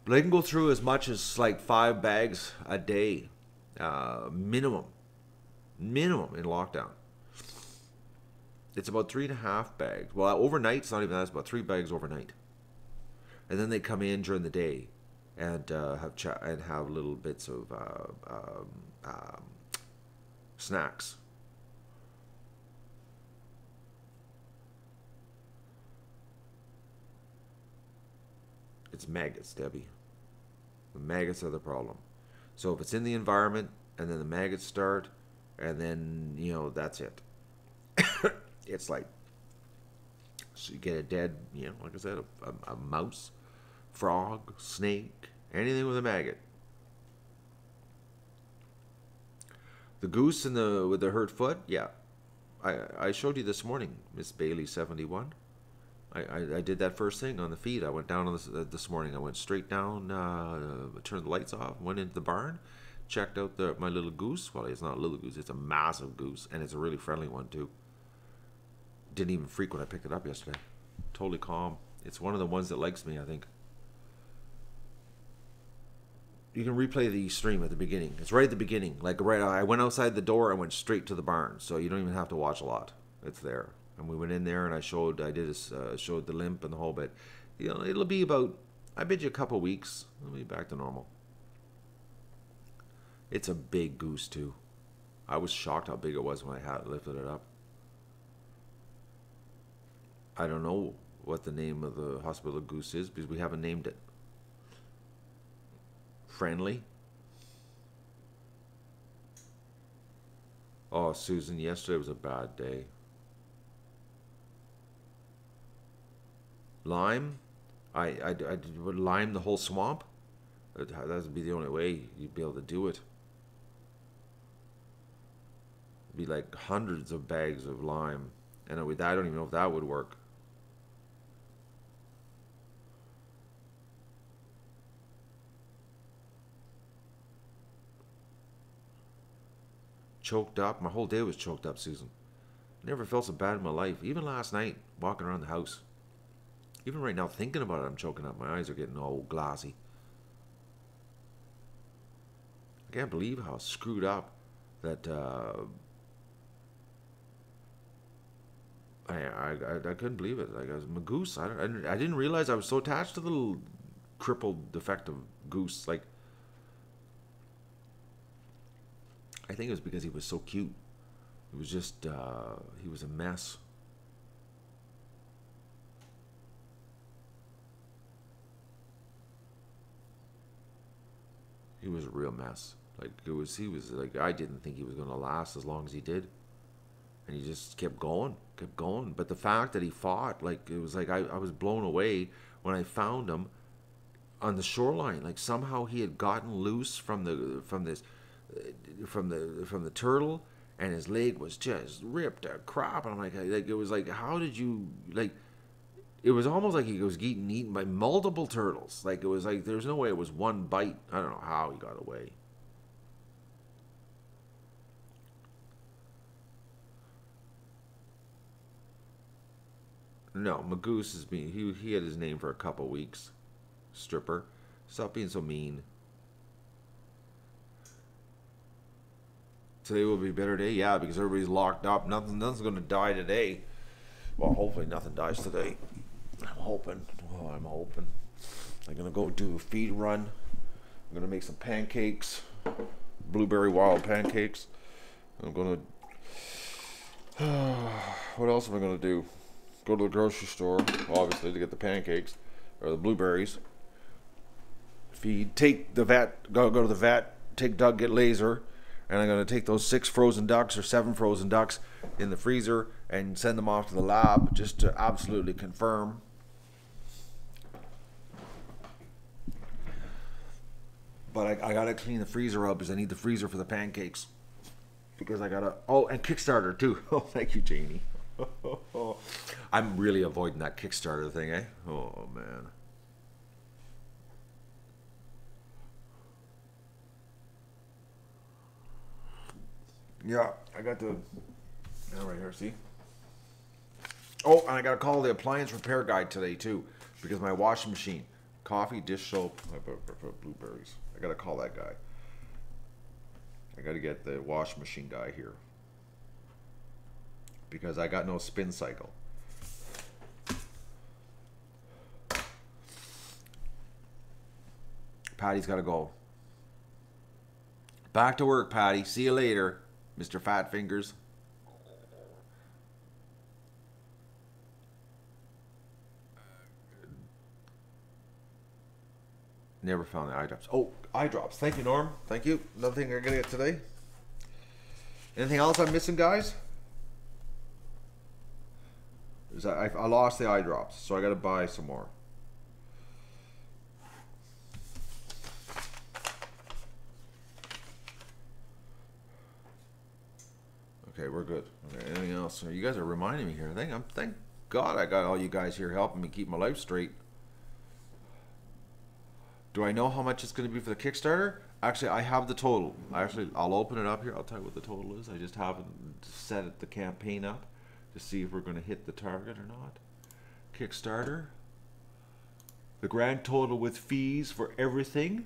They can go through as much as like 5 bags a day, minimum in lockdown. It's about 3.5 bags. Well, overnight it's not even that. It's about 3 bags overnight, and then they come in during the day and have little bits of snacks. It's maggots, Debbie. The maggots are the problem. So if it's in the environment and then the maggots start, and then that's it. It's like, so you get a dead, like I said, a mouse, frog, snake, anything with a maggot. The goose with the hurt foot, yeah. I showed you this morning, Miss Bailey 71. I did that first thing on the feed. I went down on this morning. I went straight down, turned the lights off, went into the barn, checked out my little goose. Well, it's not a little goose. It's a massive goose, and it's a really friendly one, too. Didn't even freak when I picked it up yesterday. Totally calm. It's one of the ones that likes me, I think. You can replay the stream at the beginning. It's right at the beginning. I went outside the door. I went straight to the barn, so you don't even have to watch a lot. It's there. And we went in there, and I showed the limp and the whole bit. It'll be about, I bet you a couple weeks. It'll be back to normal. It's a big goose, too. I was shocked how big it was when I lifted it up. I don't know what the name of the hospital goose is because we haven't named it. Friendly. Oh, Susan, yesterday was a bad day. Lime? I would lime the whole swamp? That would be the only way you'd be able to do it. It'd be like hundreds of bags of lime. And I don't even know if that would work. Choked up. My whole day was choked up, Susan. Never felt so bad in my life. Even last night, walking around the house. Even right now, thinking about it, I'm choking up. My eyes are getting all glassy. I can't believe how screwed up that I couldn't believe it. Like, I was a goose. I didn't realize I was so attached to the little crippled, defective goose. Like, I think it was because he was so cute. It was just, he was a mess. He was a real mess. Like, he was like, I didn't think he was going to last as long as he did. And he just kept going. But the fact that he fought, like, it was like, I was blown away when I found him on the shoreline. Like, somehow he had gotten loose from the turtle, and his leg was just ripped to crap. And I'm like, it was like, how did you, like, it was almost like he was getting eaten by multiple turtles. Like it was like there's no way it was one bite. I don't know how he got away. No, Magoose is being he had his name for a couple weeks. Stripper. Stop being so mean. Today will be a better day, yeah, because everybody's locked up. Nothing's gonna die today. Well, hopefully nothing dies today. I'm hoping. Oh, I'm hoping. I'm gonna go do a feed run. I'm gonna make some pancakes, blueberry wild pancakes. I'm gonna. What else am I gonna do? Go to the grocery store, obviously, to get the pancakes or the blueberries. Feed. Take the vet. Go to the vet. Take Doug, get laser, and I'm gonna take those 6 frozen ducks or 7 frozen ducks in the freezer and send them off to the lab just to absolutely confirm. But I gotta clean the freezer up because I need the freezer for the pancakes. Because I gotta. Oh, and Kickstarter too. Oh, thank you, Janie. I'm really avoiding that Kickstarter thing, eh? Oh man. Yeah, I got the. Right here, see. Oh, and I gotta call the appliance repair guy today too, because my washing machine, coffee, dish soap, blueberries. I gotta call that guy. I gotta get the washing machine guy here because I got no spin cycle. Patty's gotta go. Back to work, Patty. See you later, Mr. Fat Fingers. Never found the eye drops. Oh, eye drops. Thank you, Norm. Thank you. Another thing I'm gonna get today. Anything else I'm missing, guys? I lost the eye drops, so I gotta buy some more. Okay, we're good. Okay, anything else? You guys are reminding me here. Thank God I got all you guys here helping me keep my life straight. Do I know how much it's going to be for the Kickstarter? Actually, I have the total. I'll open it up here. I'll tell you what the total is. I just haven't set the campaign up to see if we're going to hit the target or not. Kickstarter. The grand total with fees for everything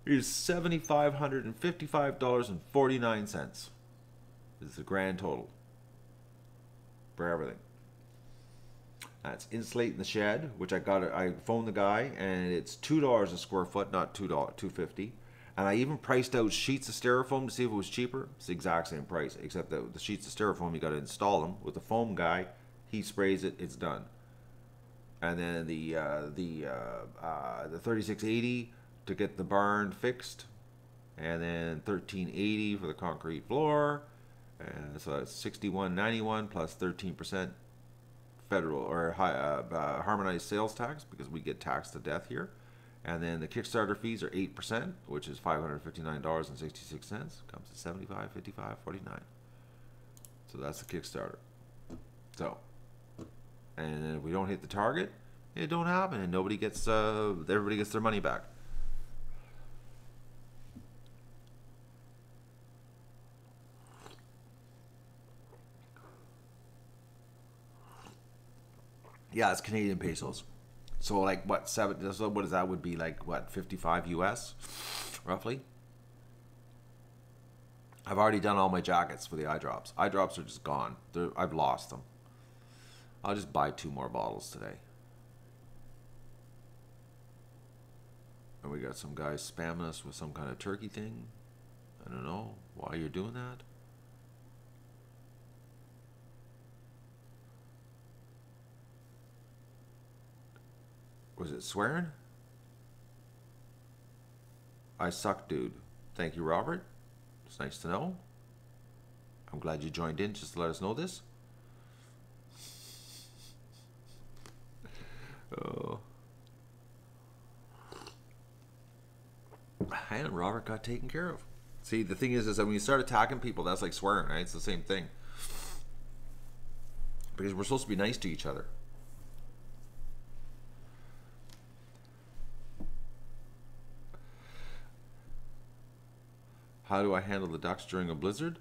is $7,555.49. This is the grand total for everything. That's insulating the shed, which I phoned the guy, and it's $2 a square foot, not $2.50. And I even priced out sheets of styrofoam to see if it was cheaper. It's the exact same price, except that the sheets of styrofoam, you got to install them with the foam guy. He sprays it, it's done. And then the 3680 to get the barn fixed, and then 1380 for the concrete floor, and so that's $61.91 plus 13%. Federal or harmonized sales tax, because we get taxed to death here. And then the Kickstarter fees are 8%, which is $559.66. Comes to $75.55.49. So that's the Kickstarter. So, and then if we don't hit the target, it don't happen, and everybody gets their money back. Yeah, it's Canadian pesos. So like what, so what is that, would be like what, 55 US roughly? I've already done all my jackets for the eye drops. Eye drops are just gone. I've lost them. I'll just buy 2 more bottles today. And we got some guys spamming us with some kind of turkey thing. I don't know why you're doing that. Was it swearing? I suck, dude. Thank you, Robert. It's nice to know. I'm glad you joined in just to let us know this. Oh. And Robert got taken care of. See, the thing is that when you start attacking people, that's like swearing, right? It's the same thing. Because we're supposed to be nice to each other. How do I handle the ducks during a blizzard?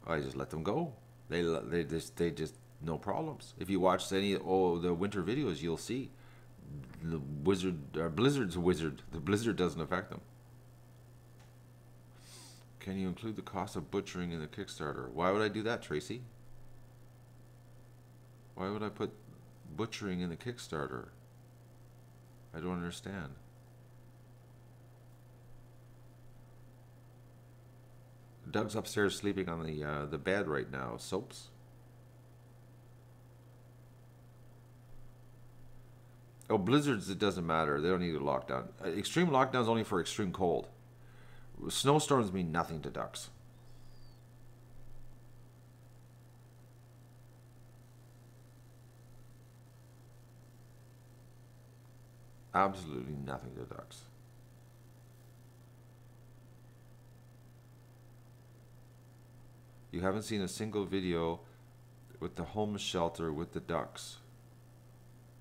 I just let them go. They just no problems. If you watch any the winter videos, you'll see the blizzard's a wizard. The blizzard doesn't affect them. Can you include the cost of butchering in the Kickstarter? Why would I do that, Tracy? Why would I put butchering in the Kickstarter? I don't understand. Doug's upstairs sleeping on the bed right now. Soaps. Oh, blizzards, it doesn't matter. They don't need a lockdown. Extreme lockdown is only for extreme cold. Snowstorms mean nothing to ducks. Absolutely nothing to ducks. You haven't seen a single video with the homeless shelter with the ducks.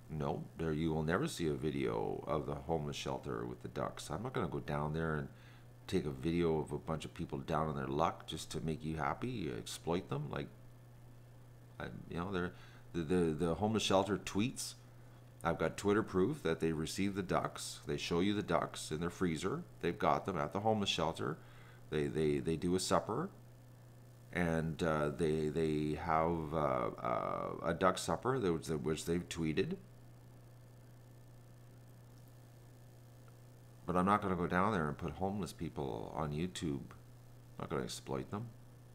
No, there you will never see a video of the homeless shelter with the ducks. I'm not going to go down there and take a video of a bunch of people down on their luck just to make you happy. You exploit them, like, you know, they're the homeless shelter tweets. I've got Twitter proof that they receive the ducks. They show you the ducks in their freezer. They've got them at the homeless shelter. They do a supper, and they have a duck supper which they've tweeted. But I'm not going to go down there and put homeless people on YouTube. I'm not going to exploit them.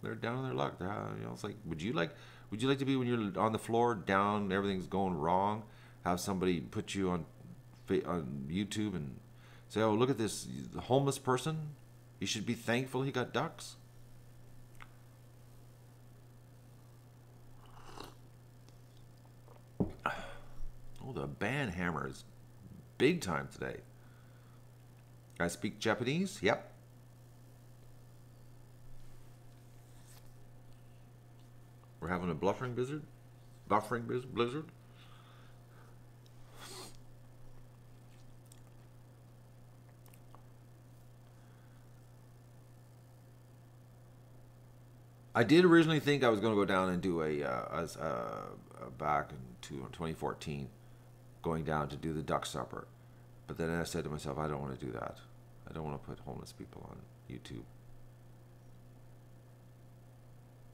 They're down on their luck. You know, it's like, would you like to be when you're on the floor, down, everything's going wrong, have somebody put you on YouTube and say, "Oh, look at this homeless person. You should be thankful he got ducks." Oh, the band hammer is big time today. I speak Japanese? Yep. We're having a bluffering blizzard? Blizzard? I did originally think I was going to go down and do back in 2014, going down to do the duck supper. But then I said to myself, I don't want to do that. I don't want to put homeless people on YouTube.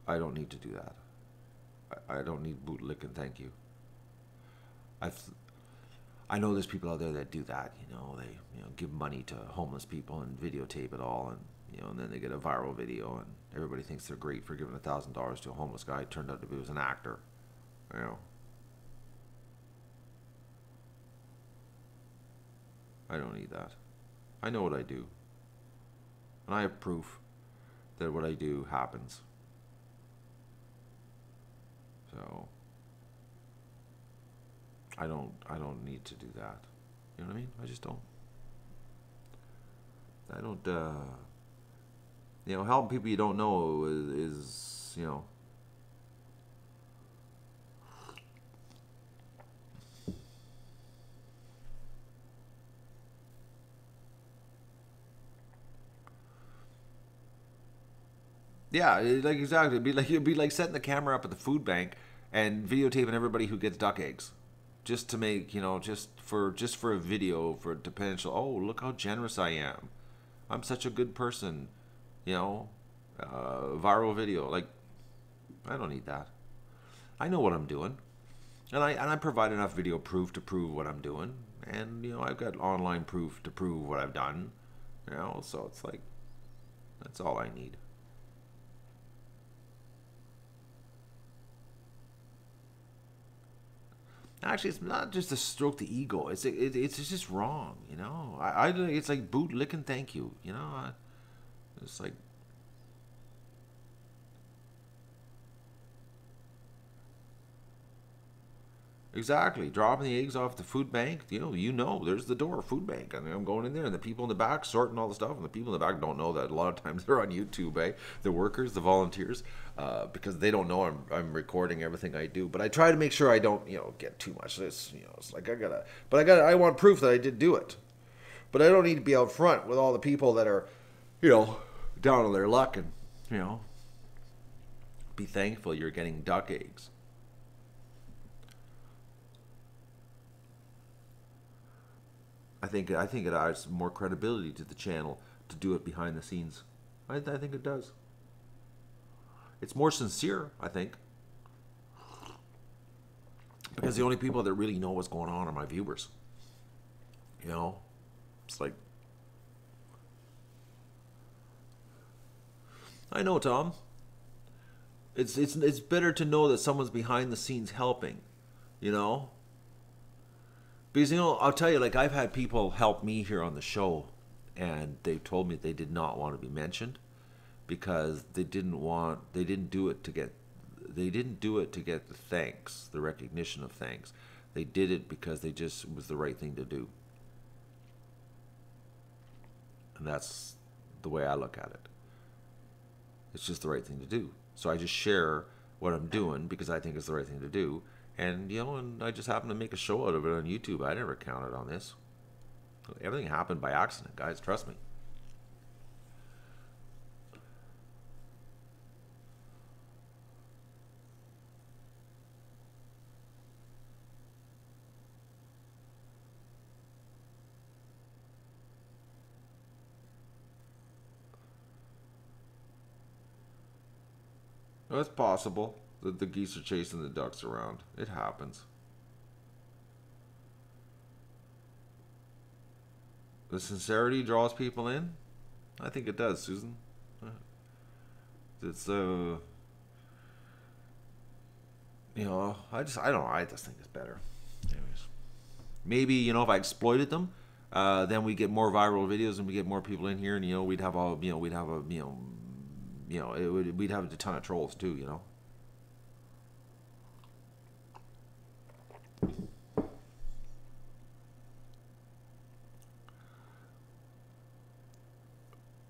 I don't need to do that. I don't need bootlicking, thank you. I know there's people out there that do that, they give money to homeless people and videotape it all, and then they get a viral video and everybody thinks they're great for giving $1,000 to a homeless guy. It turned out to be an actor, I don't need that. I know what I do. And I have proof that what I do happens. So I don't need to do that. You know what I mean? I just don't. I don't helping people you don't know is yeah, exactly. It'd be like setting the camera up at the food bank and videotaping everybody who gets duck eggs, just to make just for a video for potential. Oh, look how generous I am! I'm such a good person. Viral video. Like, I don't need that. I know what I'm doing, and I provide enough video proof to prove what I'm doing, and I've got online proof to prove what I've done. So it's like that's all I need. Actually, it's not just to stroke the ego. It's just wrong, it's like boot licking, thank you, It's like exactly dropping the eggs off the food bank. There's the door, food bank. I mean, I'm going in there, and the people in the back sorting all the stuff, and the people in the back don't know that a lot of times they're on YouTube, the workers, the volunteers, because they don't know I'm recording everything I do. But I try to make sure I don't get too much. It's like I want proof that I did do it, but I don't need to be out front with all the people that are down on their luck and, you know, be thankful you're getting duck eggs. I think it adds more credibility to the channel to do it behind the scenes. I think it does. It's more sincere, I think. Because the only people that really know what's going on are my viewers. You know? It's like... I know, Tom. It's better to know that someone's behind the scenes helping. You know? Because, you know, I'll tell you, like, I've had people help me here on the show, and they told me they did not want to be mentioned because they didn't do it to get the thanks, the recognition of thanks. They did it because it was the right thing to do. And that's the way I look at it. It's just the right thing to do. So I just share what I'm doing because I think it's the right thing to do. And, you know, and I just happened to make a show out of it on YouTube. I never counted on this. Everything happened by accident, guys. Trust me. It's possible that the geese are chasing the ducks around. It happens. The sincerity draws people in? I think it does, Susan. It's you know, I just think it's better. Anyways. Maybe, you know, if I exploited them, then we get more viral videos and we get more people in here, and, you know, we'd have a we'd have a ton of trolls too, you know.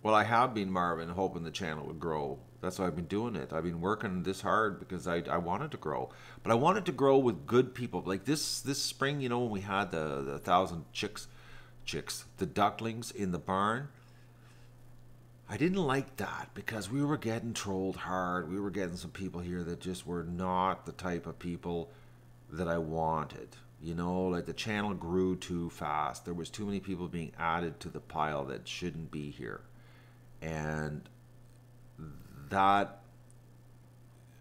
Well, I have been, Marvin, hoping the channel would grow. That's why I've been doing it. I've been working this hard because I wanted to grow. But I wanted to grow with good people. Like this spring, you know, when we had the 1,000 chicks, the ducklings in the barn. I didn't like that because we were getting trolled hard. We were getting some people here that just were not the type of people that I wanted. You know, like the channel grew too fast. There was too many people being added to the pile that shouldn't be here. And that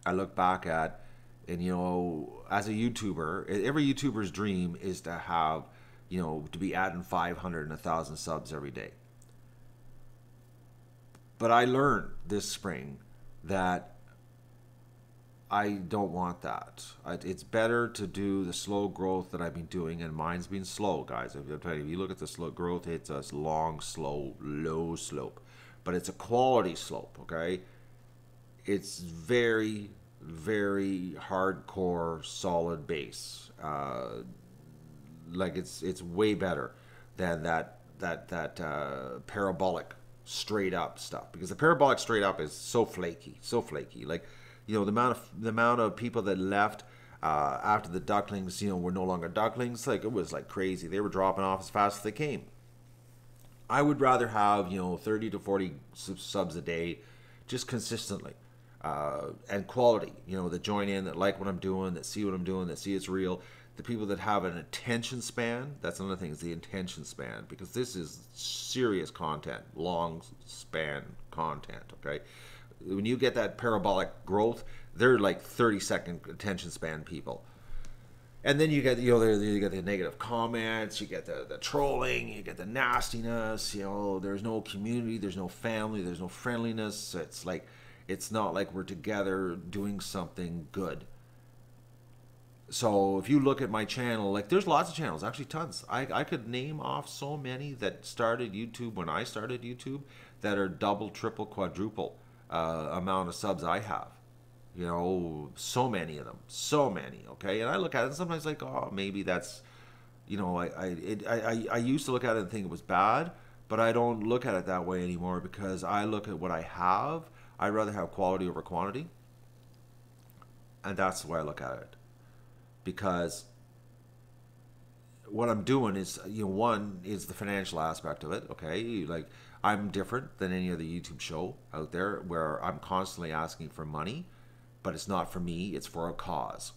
I look back at, and, you know, as a YouTuber, every YouTuber's dream is to have, you know, to be adding 500 and 1,000 subs every day. But I learned this spring that I don't want that. It's better to do the slow growth that I've been doing, and mine's been slow, guys. If you look at the slow growth, it's a long, slow, low slope. But it's a quality slope, okay? It's very, very hardcore, solid base. Like it's way better than that parabolic straight up stuff, because the parabolic straight up is so flaky. Like, you know, the amount of people that left after the ducklings, you know, were no longer ducklings. Like, it was like crazy. They were dropping off as fast as they came. I would rather have, you know, 30 to 40 subs a day, just consistently, and quality. You know, that join in, that like what I'm doing, that see what I'm doing, that see it's real. The people that have an attention span, that's another thing, is the attention span, because this is serious content, long span content, okay? When you get that parabolic growth, they're like 30-second attention span people. And then you get, you know, you get the negative comments, you get the trolling, you get the nastiness, you know, there's no community, there's no family, there's no friendliness. It's like, it's not like we're together doing something good. So if you look at my channel, like, there's lots of channels, actually tons. I could name off so many that started YouTube when I started YouTube that are double, triple, quadruple amount of subs I have. You know, so many of them, so many, okay? And I look at it and sometimes like, oh, maybe that's, you know, I used to look at it and think it was bad, but I don't look at it that way anymore, because I look at what I have. I'd rather have quality over quantity. And that's the way I look at it. Because what I'm doing is, you know, one is the financial aspect of it, okay? Like, I'm different than any other YouTube show out there where I'm constantly asking for money, but it's not for me, it's for a cause.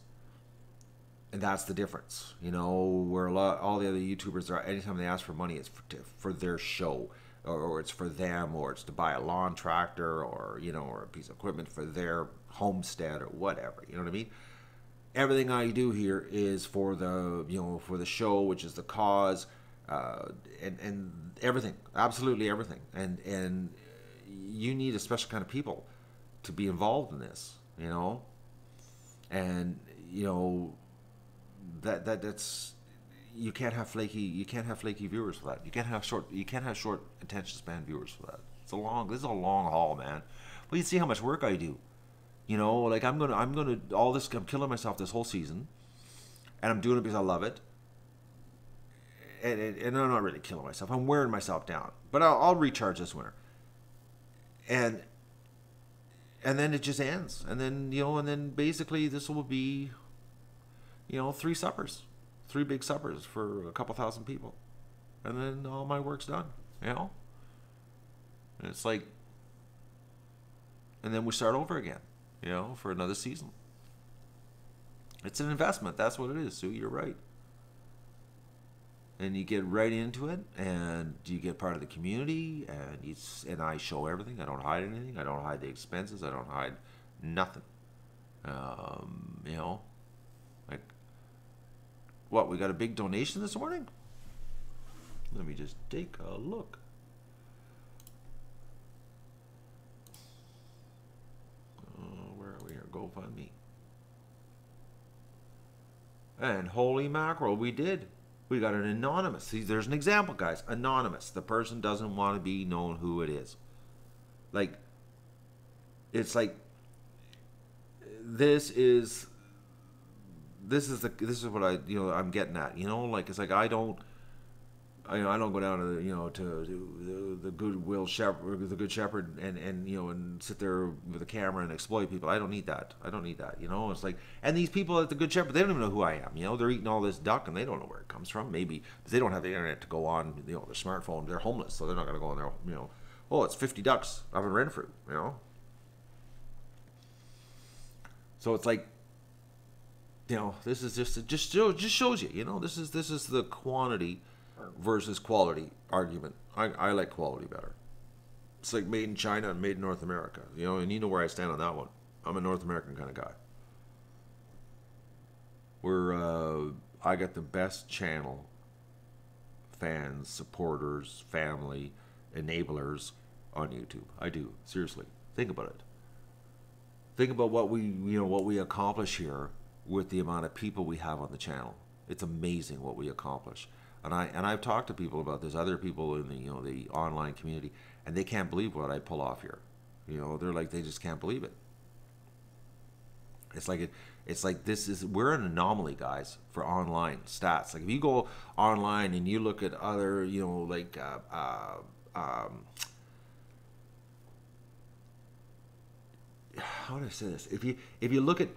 And that's the difference, you know, where all the other YouTubers are, anytime they ask for money, it's for their show, or it's for them, or it's to buy a lawn tractor, or, you know, or a piece of equipment for their homestead or whatever, you know what I mean? Everything I do here is for the, you know, for the show, which is the cause, and everything, absolutely everything. And you need a special kind of people to be involved in this, you know, and you know that's you can't have flaky viewers for that. You can't have short attention span viewers for that. This is a long haul, man. Well, you see how much work I do. You know, like I'm killing myself this whole season, and I'm doing it because I love it. And I'm not really killing myself. I'm wearing myself down, but I'll recharge this winter. And then it just ends, and then basically this will be, you know, 3 big suppers for a couple thousand people, and then all my work's done. You know, and it's like, and then we start over again. You know, for another season. It's an investment. That's what it is, Sue. You're right. And you get right into it, and you get part of the community, and I show everything. I don't hide anything. I don't hide the expenses. I don't hide nothing. You know, like, what, we got a big donation this morning? Let me just take a look. Where are we here? GoFundMe. And holy mackerel, we did. We got an anonymous. See, there's an example, guys. Anonymous. The person doesn't want to be known who it is. Like, it's like, this is what I'm getting at. You know, like, it's like I don't go down to the Goodwill Shepherd, the Good Shepherd, and sit there with a camera and exploit people. I don't need that. You know, it's like, and these people at the Good Shepherd, they don't even know who I am. You know, they're eating all this duck and they don't know where it comes from. Maybe because they don't have the internet to go on, you know, their smartphone. They're homeless, so they're not going to go on there. You know, oh, it's 50 ducks up in Renfrew. You know, so it's like, you know, this is just shows you. You know, this is the quantity versus quality argument. I like quality better. It's like made in China and made in North America. You know, and you know where I stand on that one. I'm a North American kind of guy. I got the best channel, fans, supporters, family, enablers on YouTube. I do. Seriously. Think about it. Think about what we accomplish here with the amount of people we have on the channel. It's amazing what we accomplish. And I've talked to people about this, other people in the online community, and they can't believe what I pull off here. You know, they're like, they just can't believe it. It's like we're an anomaly, guys, for online stats. Like if you go online and you look at other, how do I say this? If you look at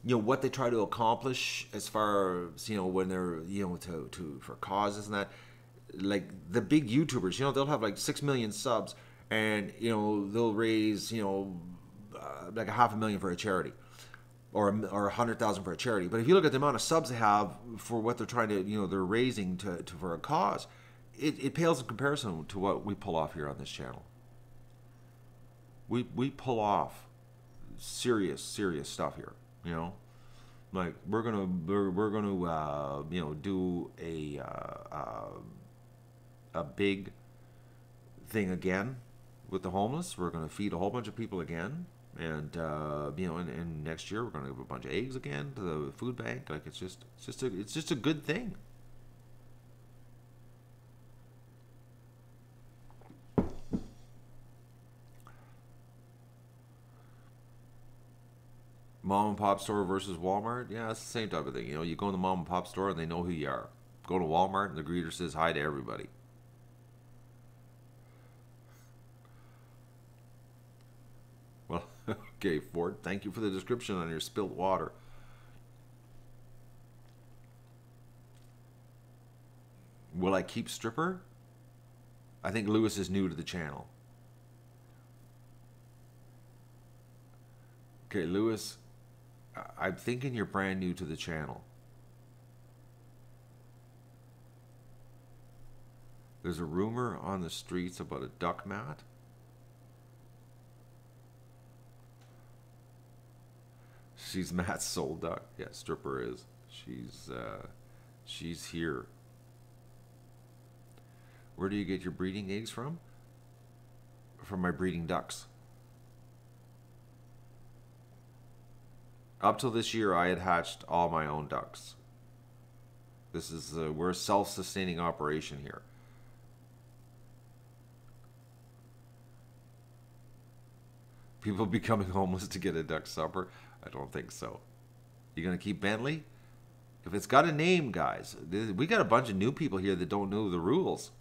what they try to accomplish as far as when they're for causes and that, like the big YouTubers, they'll have like 6 million subs, and they'll raise like $500,000 for a charity, or 100,000 for a charity. But if you look at the amount of subs they have for what they're trying to they're raising to for a cause, it pales in comparison to what we pull off here on this channel. We pull off serious stuff here. Like we're gonna do a big thing again with the homeless. We're gonna feed a whole bunch of people again, and and next year we're gonna give a bunch of eggs again to the food bank. Like it's just a good thing. Mom and pop store versus Walmart. Yeah, it's the same type of thing. You go in the mom and pop store and they know who you are. Go to Walmart and the greeter says hi to everybody. Well, okay, Ford, thank you for the description on your spilt water. Will I keep stripper? I think Lewis is new to the channel. Okay, Lewis, I'm thinking you're brand new to the channel. There's a rumor on the streets about a duck mat. She's Matt's soul duck. Yeah, Stripper is. She's here. Where do you get your breeding eggs from? From my breeding ducks. Up till this year, I had hatched all my own ducks. This is we're a self-sustaining operation here. People becoming homeless to get a duck supper? I don't think so. You gonna keep Bentley? If it's got a name, guys, we got a bunch of new people here that don't know the rules.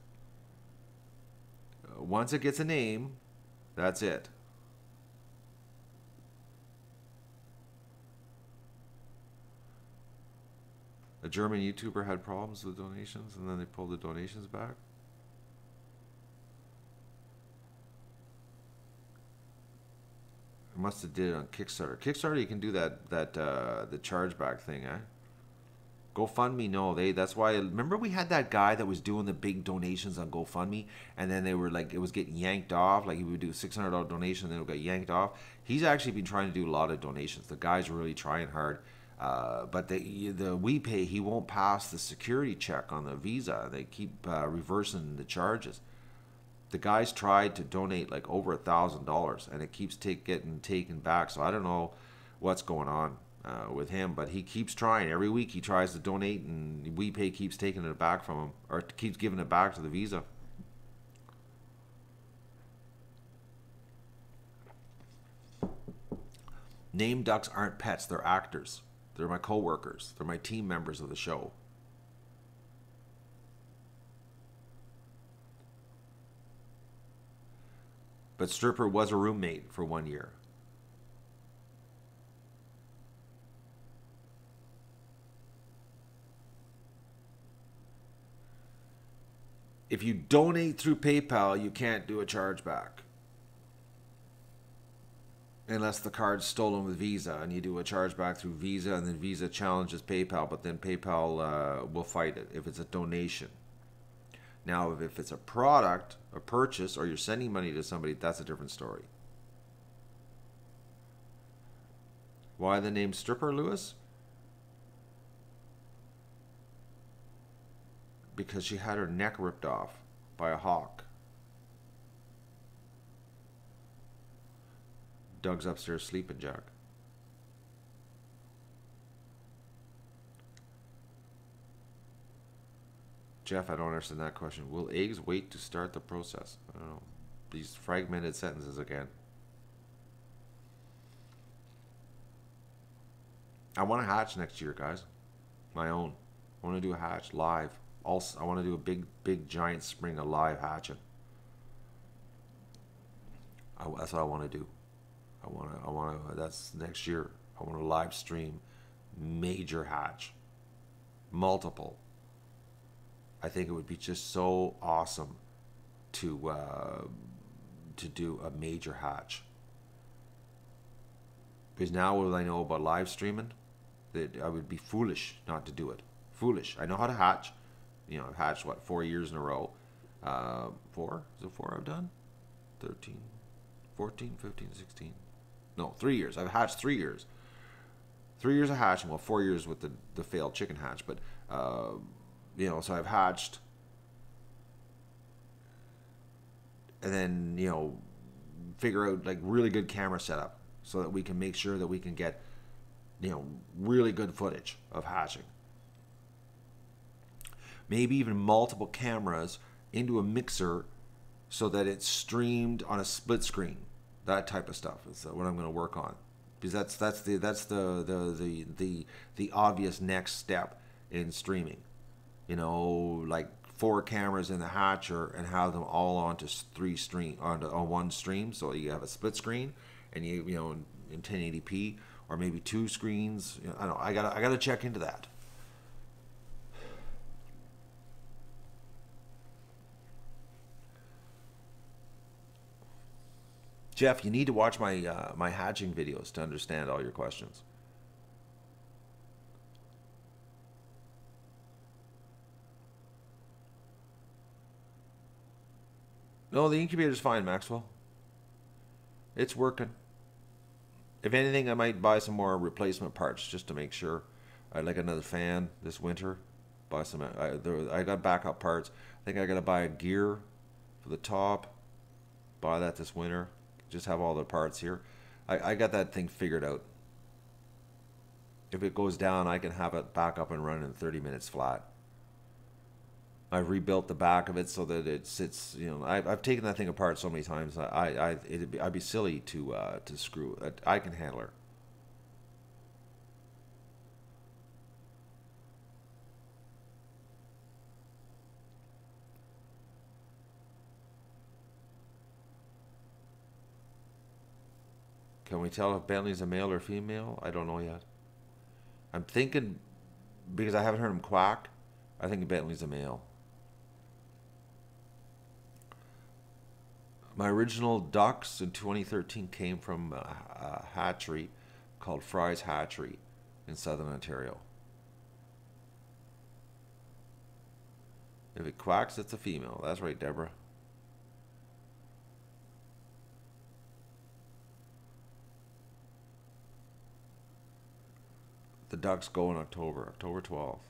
Once it gets a name, that's it. A German YouTuber had problems with donations and then they pulled the donations back. I must have did it on Kickstarter. Kickstarter, you can do that the chargeback thing, eh? GoFundMe, no, that's why. Remember we had that guy that was doing the big donations on GoFundMe, and then they were like, it was getting yanked off. Like he would do a $600 donation, and then it would get yanked off. He's actually been trying to do a lot of donations. The guy's really trying hard, but the WePay, he won't pass the security check on the Visa. They keep reversing the charges. The guy's tried to donate like over $1,000, and it keeps getting taken back. So I don't know what's going on with him, but he keeps trying. Every week he tries to donate, and WePay keeps taking it back from him, or keeps giving it back to the Visa. Name ducks aren't pets, they're actors. They're my co-workers. They're my team members of the show. But Stripper was a roommate for 1 year. If you donate through PayPal, you can't do a chargeback. Unless the card's stolen with Visa and you do a chargeback through Visa, and then Visa challenges PayPal, but then PayPal will fight it if it's a donation. Now, if it's a product, a purchase, or you're sending money to somebody, that's a different story. Why the name Stripper, Lewis? Because she had her neck ripped off by a hawk. Doug's upstairs sleeping, Jack. Jeff, I don't understand that question. Will eggs wait to start the process? I don't know. These fragmented sentences again. I want to hatch next year, guys. My own. I want to do a hatch live. Also, I want to do a big, giant spring of live hatching. That's what I want to do. I want to. That's next year. I want to live stream major hatch, multiple. I think it would be just so awesome to do a major hatch. Because now what I know about live streaming, that I would be foolish not to do it. Foolish. I know how to hatch. You know, I've hatched, what, 4 years in a row. 4? Is it 4 I've done? 13, 14, 15, 16. No, 3 years. I've hatched 3 years. 3 years of hatching. Well, 4 years with the failed chicken hatch. But, you know, so I've hatched. And then, you know, figure out, like, really good camera setup so that we can make sure that we can get, you know, really good footage of hatching. Maybe even multiple cameras into a mixer so that it's streamed on a split screen. That type of stuff is what I'm going to work on, because that's the obvious next step in streaming. You know, like 4 cameras in the hatcher and have them all onto on one stream. So you have a split screen, and you know in 1080p, or maybe 2 screens. You know, I don't know. I gotta check into that. Jeff, you need to watch my my hatching videos to understand all your questions. No, the incubator's fine, Maxwell. It's working. If anything, I might buy some more replacement parts just to make sure. I'd like another fan this winter. Buy some. I got backup parts. I think I got to buy a gear for the top. Buy that this winter. Just have all the parts here. I got that thing figured out. If it goes down, I can have it back up and running in 30 minutes flat. I've rebuilt the back of it so that it sits. You know, I've taken that thing apart so many times. I'd be silly to screw it. I can handle her. Can we tell if Bentley's a male or female? I don't know yet. I'm thinking, because I haven't heard him quack, I think Bentley's a male. My original ducks in 2013 came from a hatchery called Fry's Hatchery in southern Ontario. If it quacks, it's a female. That's right, Deborah. The ducks go in October 12th.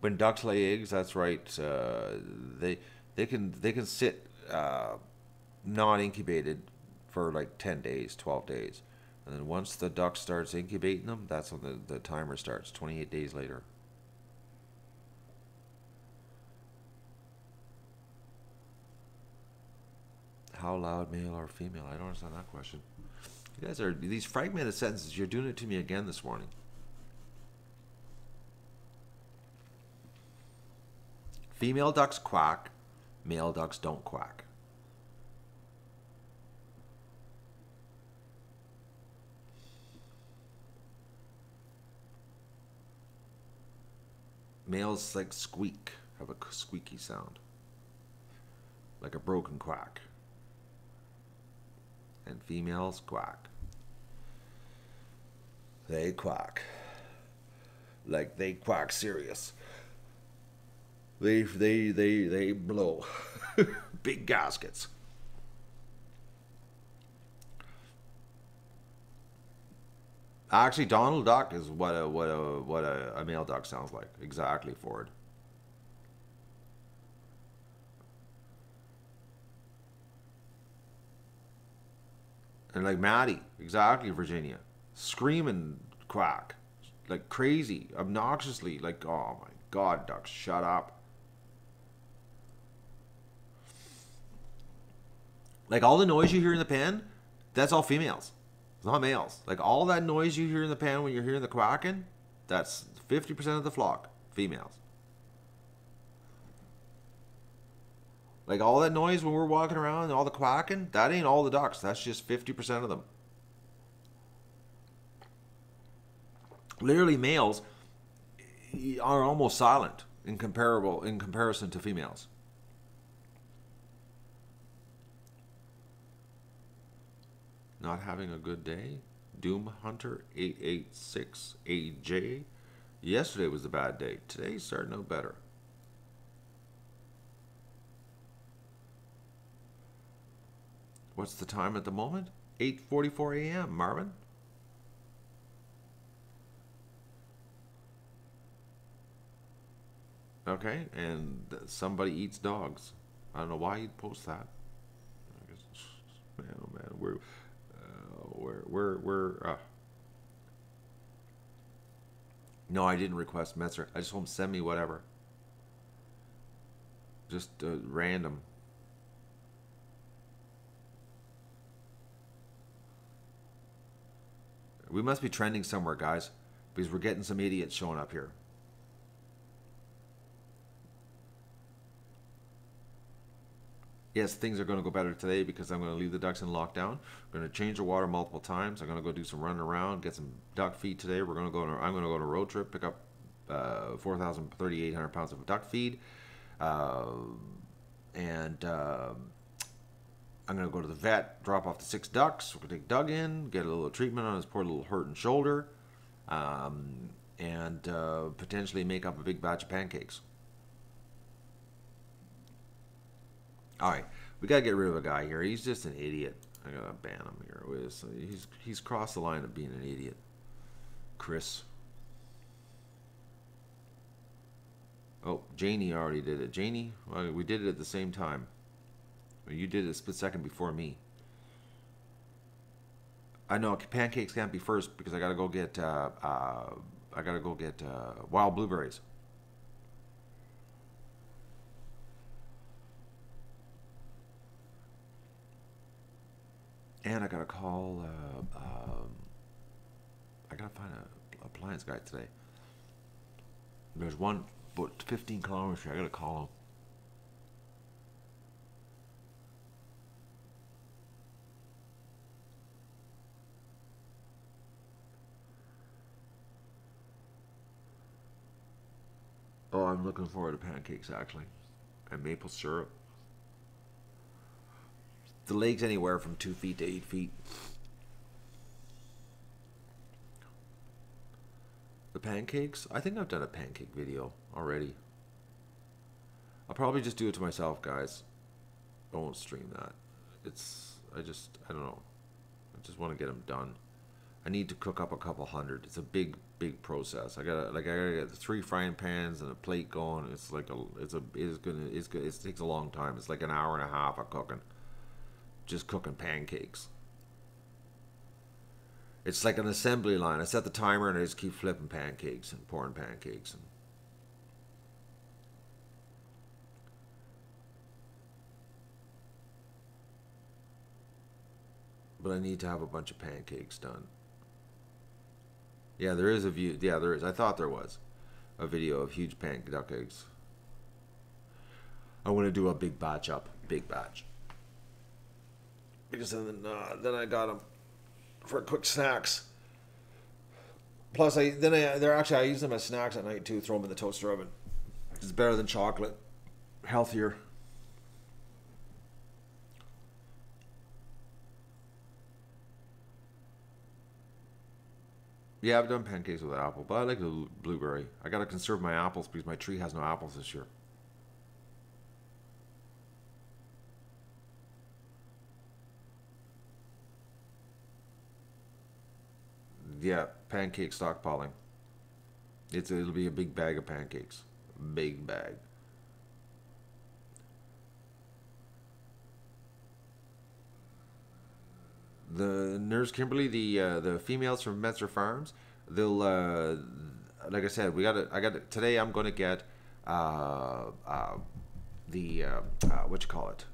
When ducks lay eggs, that's right. They can sit not incubated for like 10 days, 12 days, and then once the duck starts incubating them, that's when the timer starts. 28 days later. How loud, male or female? I don't understand that question. You guys are these fragmented sentences. You're doing it to me again this morning. Female ducks quack, male ducks don't quack. Males like squeak, have a squeaky sound, like a broken quack. And females quack. They quack. Like they quack serious. They blow. Big gaskets. Actually, Donald Duck is what a male duck sounds like. Exactly, Ford. And like Maddie, exactly, Virginia. Screaming quack. Like crazy, obnoxiously, like, oh my God, ducks, shut up. Like all the noise you hear in the pen, that's all females. It's not males. Like all that noise you hear in the pen when you're hearing the quacking, that's 50% of the flock, females. Like all that noise when we're walking around and all the quacking, that ain't all the ducks. That's just 50% of them. Literally, males are almost silent in comparison to females. Not having a good day? Doom Hunter 886 AJ. Yesterday was a bad day. Today's starting out better. What's the time at the moment? 8:44 a.m. Marvin. Okay, and somebody eats dogs. I don't know why you'd post that. I guess, man, oh man, No, I didn't request Metzer. I just told him send me whatever. Just random. We must be trending somewhere, guys, because we're getting some idiots showing up here. Yes, things are going to go better today because I'm going to leave the ducks in lockdown. I'm going to change the water multiple times. I'm going to go do some running around, get some duck feed today. We're going to go. I'm going to go on a road trip, pick up 3,800 pounds of duck feed, and I'm going to go to the vet, drop off the 6 ducks. We're going to take Doug in, get a little treatment on his poor little hurting shoulder, and potentially make up a big batch of pancakes. All right, we got to get rid of a guy here. He's just an idiot. I got to ban him here. He's crossed the line of being an idiot. Chris. Oh, Janie already did it. Janie, well, we did it at the same time. You did it a split second before me. I know pancakes can't be first because I gotta go get wild blueberries. And I gotta call. I gotta find a appliance guy today. There's one, but 15 kilometers here. I gotta call him. Oh, I'm looking forward to pancakes actually, and maple syrup. The legs anywhere from 2 feet to 8 feet. The pancakes? I think I've done a pancake video already. I'll probably just do it to myself, guys. I won't stream that. I don't know. I just want to get them done. I need to cook up a couple hundred. It's a big process. I gotta get 3 frying pans and a plate going. It's good. It takes a long time. It's like an hour and a half of cooking. Just cooking pancakes. It's like an assembly line. I set the timer and I just keep flipping pancakes and pouring pancakes. But I need to have a bunch of pancakes done. Yeah, there is a view. Yeah, there is. I thought there was a video of huge duck eggs. I want to do a big batch up. Big batch. Because then I got them for quick snacks. Plus, I use them as snacks at night too. Throw them in the toaster oven. It's better than chocolate. Healthier. Yeah, I've done pancakes with apple, but I like the blueberry. I gotta conserve my apples because my tree has no apples this year. Yeah, pancake stockpiling. It'll be a big bag of pancakes. Big bag. The nurse Kimberly, the females from Metzer Farms, they'll like I said, today. I'm going to get what you call it,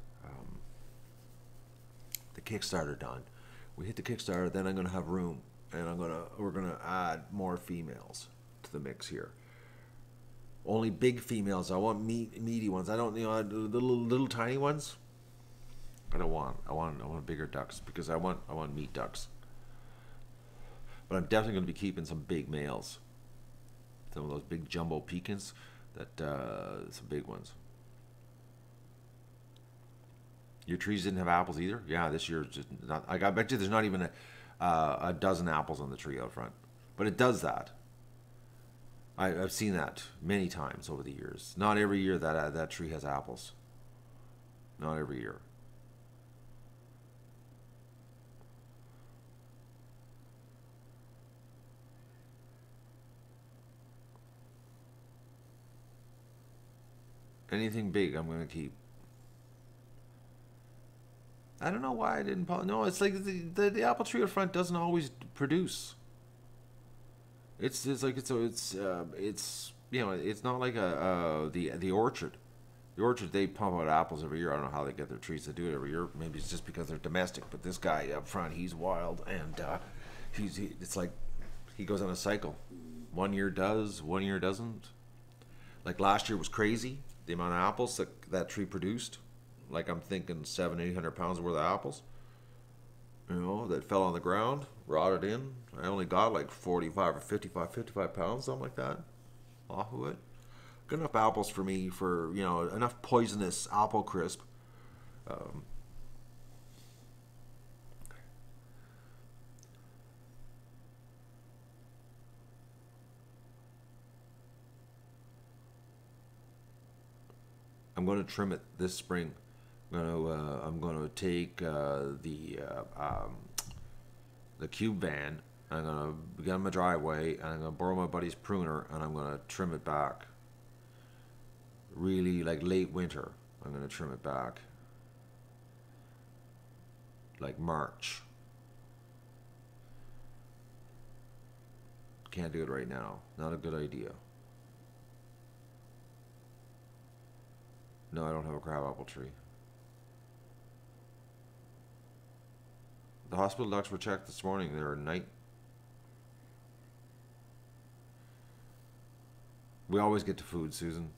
the Kickstarter done. We hit the Kickstarter, then I'm going to have room, and we're gonna add more females to the mix here. Only big females. I want meaty ones. I don't, the little tiny ones. I don't want. I want bigger ducks because I want meat ducks. But I'm definitely going to be keeping some big males. Some of those big jumbo pecans, some big ones. Your trees didn't have apples either? Yeah, this year just not. I bet you there's not even a dozen apples on the tree out front. But it does that. I've seen that many times over the years. Not every year that tree has apples. Not every year. Anything big, I'm going to keep. I don't know why I didn't. No, it's like the apple tree out front doesn't always produce. It's not like the orchard. The orchard, they pump out apples every year. I don't know how they get their trees to do it every year. Maybe it's just because they're domestic. But this guy up front, he's wild, and it's like he goes on a cycle. 1 year does, 1 year doesn't. Like last year was crazy. The amount of apples that tree produced. like I'm thinking 700-800 pounds worth of apples, that fell on the ground, rotted in. I only got like 45 or 55 pounds, something like that, off of it. Good enough apples for me for, enough poisonous apple crisp. Um, I'm going to trim it this spring. I'm going to take the cube van. I'm going to get in my driveway, and I'm going to borrow my buddy's pruner, and I'm going to trim it back. Really, like late winter, I'm going to trim it back. Like March. Can't do it right now. Not a good idea. No, I don't have a crabapple tree. The hospital ducks were checked this morning. They're night. We always get to food, Susan.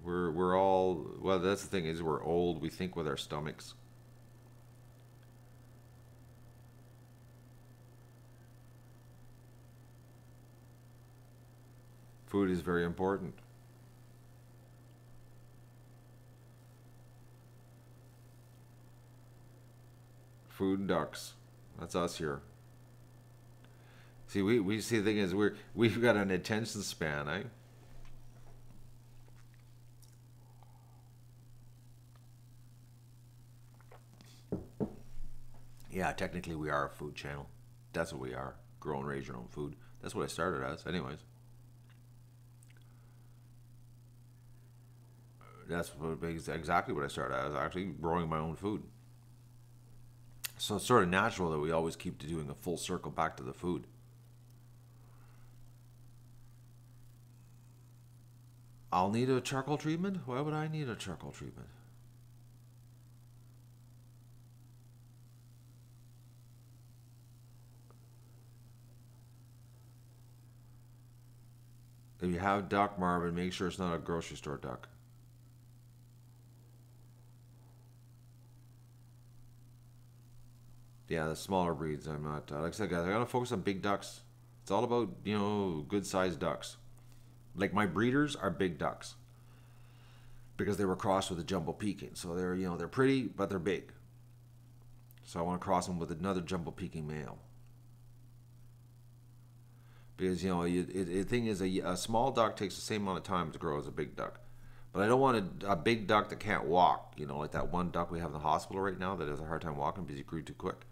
We're all, well, that's the thing, is we're old. We think with our stomachs. Food is very important. Food and ducks. That's us here. See, we see the thing is we've got an attention span, eh? Yeah, technically we are a food channel. That's what we are. Grow and raise your own food. That's what I started as, anyways. That's exactly what I started as, actually growing my own food. So it's sort of natural that we always keep doing a full circle back to the food. I'll need a charcoal treatment? Why would I need a charcoal treatment? If you have duck, Marvin, make sure it's not a grocery store duck. Yeah, the smaller breeds, I'm not. Like I said, guys, I gotta focus on big ducks. It's all about, good sized ducks. Like my breeders are big ducks because they were crossed with a jumbo Peking. So they're pretty, but they're big. So I want to cross them with another jumbo Peking male. Because the thing is, a small duck takes the same amount of time to grow as a big duck. But I don't want a big duck that can't walk. Like that one duck we have in the hospital right now that has a hard time walking because he grew too quick.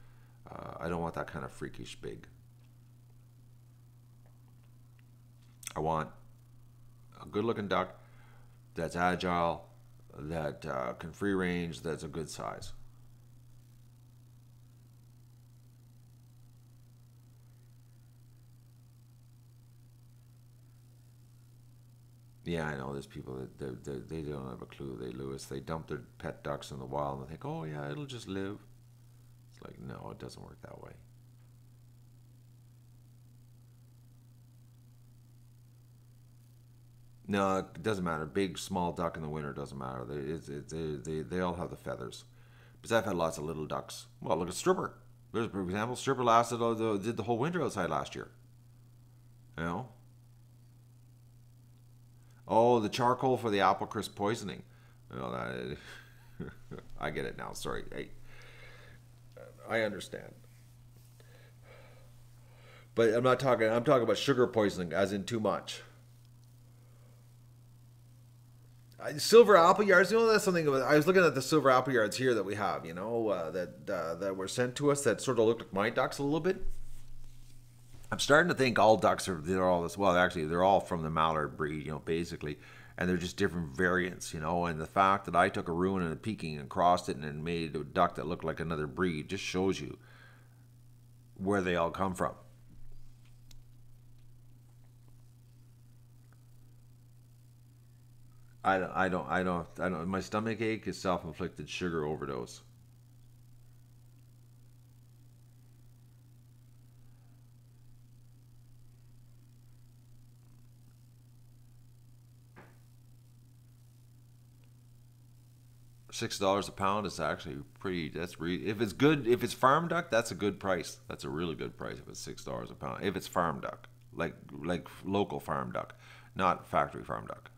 I don't want that kind of freakish big. I want a good-looking duck that's agile, that can free range, that's a good size. Yeah, I know there's people that they don't have a clue. They dump their pet ducks in the wild and they think, oh yeah, it'll just live. It's like, no, it doesn't work that way. No, it doesn't matter. Big, small duck in the winter doesn't matter. They all have the feathers. Because I've had lots of little ducks. Well, look at Stripper. There's, for example, Stripper did the whole winter outside last year. Oh, the charcoal for the apple crisp poisoning. I get it now. Sorry. I understand. But I'm talking about sugar poisoning, as in too much. Silver apple yards, that's something. I was looking at the silver apple yards here that we have, that were sent to us that sort of look like my ducks a little bit. I'm starting to think all ducks they're all this. Well, actually, they're all from the mallard breed, basically, and they're just different variants, And the fact that I took a Rouen and a Peking and crossed it and made a duck that looked like another breed just shows you where they all come from. I don't. My stomach ache is self-inflicted sugar overdose. $6 a pound is actually pretty. If it's good, if it's farm duck, that's a good price. That's a really good price if it's $6 a pound. If it's farm duck, like local farm duck, not factory farm duck.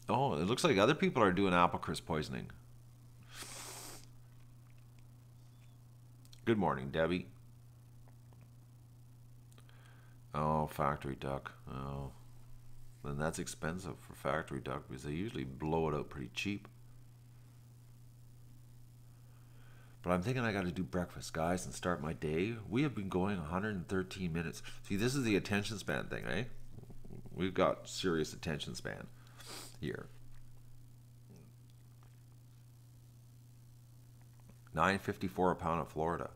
Oh, it looks like other people are doing apple crisp poisoning. Good morning, Debbie. Oh, factory duck. Oh, then that's expensive for factory duck because they usually blow it out pretty cheap. But I'm thinking I got to do breakfast, guys, and start my day. We have been going 113 minutes. See, this is the attention span thing, eh? We've got serious attention span here. $9.54 a pound in Florida.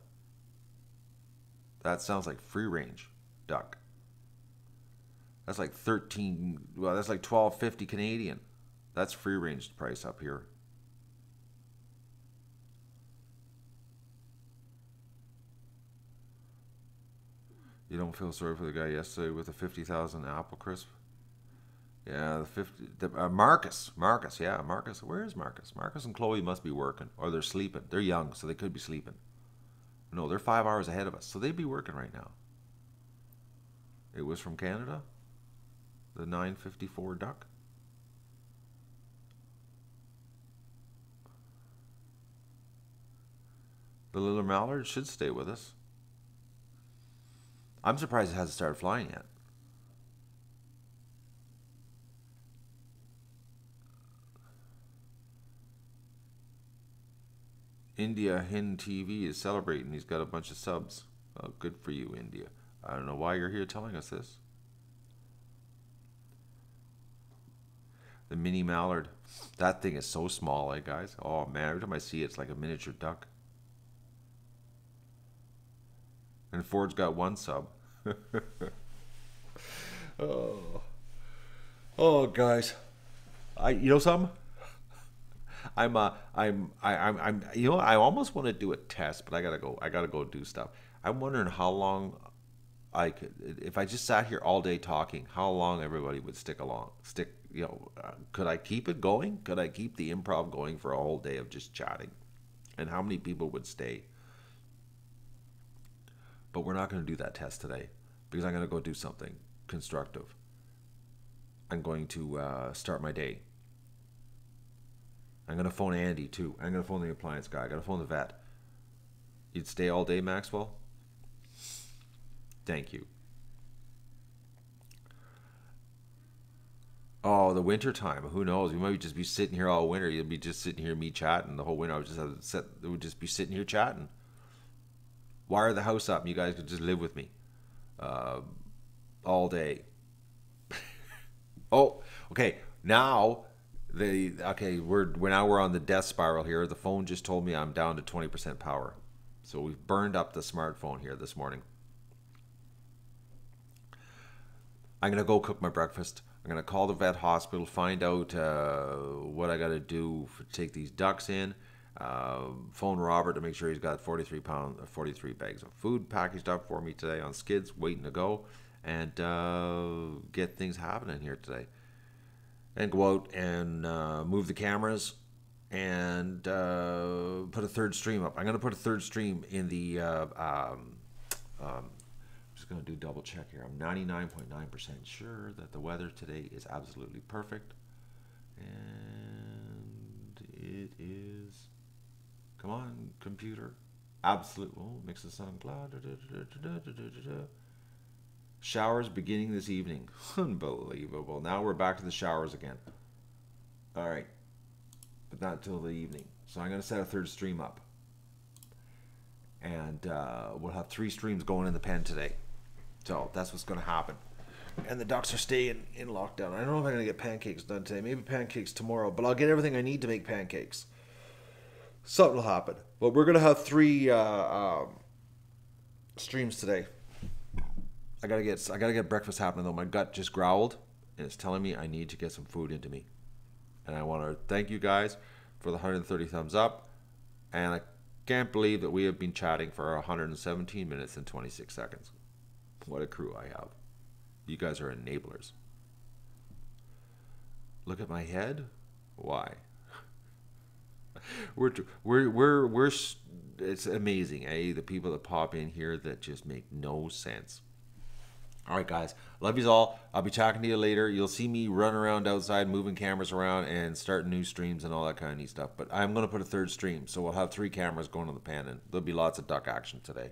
That sounds like free range duck. That's like 13. Well, that's like $12.50 Canadian. That's free range price up here. You don't feel sorry for the guy yesterday with the 50,000 apple crisp? Yeah, the 50. Marcus. Yeah, Marcus. Where is Marcus? Marcus and Chloe must be working, or they're sleeping. They're young, so they could be sleeping. No, they're 5 hours ahead of us, so they'd be working right now. It was from Canada. The 9.54 duck. The little mallard should stay with us. I'm surprised it hasn't started flying yet. India Hin TV is celebrating. He's got a bunch of subs. Oh, good for you, India. I don't know why you're here telling us this. The mini mallard. That thing is so small, eh, guys? Oh, man. Every time I see it, it's like a miniature duck. And Ford's got one sub. Oh, guys. You know something? You know, I almost want to do a test, but I gotta go do stuff. I'm wondering how long I could, if I just sat here all day talking, how long everybody would stick. You know, could I keep it going? Could I keep the improv going for a whole day of just chatting? And how many people would stay? But we're not going to do that test today because I'm going to go do something constructive. I'm going to start my day. I'm going to phone Andy too. I'm going to phone the appliance guy. I got to phone the vet. You'd stay all day, Maxwell? Thank you. Oh, the winter time. Who knows? We might just be sitting here all winter. You'd be just sitting here, me chatting the whole winter. It would just be sitting here chatting. Wire the house up and you guys could just live with me all day. Oh, okay. Now we're on the death spiral here. The phone just told me I'm down to 20% power. So we've burned up the smartphone here this morning. I'm going to go cook my breakfast. I'm going to call the vet hospital, find out what I got to do to take these ducks in. Phone Robert to make sure he's got 43 bags of food packaged up for me today on skids, waiting to go, and get things happening here today. And go out and move the cameras and put a third stream up. I'm going to put a third stream in the I'm just going to do double check here. I'm 99.9% sure that the weather today is absolutely perfect. And it is, come on, computer. Absolute, oh, mix the sun cloud. Showers beginning this evening. Unbelievable. Now we're back to the showers again. All right. But not till the evening. So I'm going to set a third stream up. And we'll have 3 streams going in the pen today. So that's what's going to happen. And the ducks are staying in lockdown. I don't know if I'm going to get pancakes done today. Maybe pancakes tomorrow. But I'll get everything I need to make pancakes. Something will happen. But we're going to have 3 streams today. I gotta get breakfast happening though. My gut just growled and it's telling me I need to get some food into me. And I want to thank you guys for the 130 thumbs up. And I can't believe that we have been chatting for 117 minutes and 26 seconds. What a crew I have. You guys are enablers. Look at my head? Why? We're it's amazing, eh? The people that pop in here that just make no sense. All right, guys. Love yous all. I'll be talking to you later. You'll see me run around outside, moving cameras around and starting new streams and all that kind of neat stuff. But I'm going to put a third stream, so we'll have 3 cameras going on the pan, and there'll be lots of duck action today.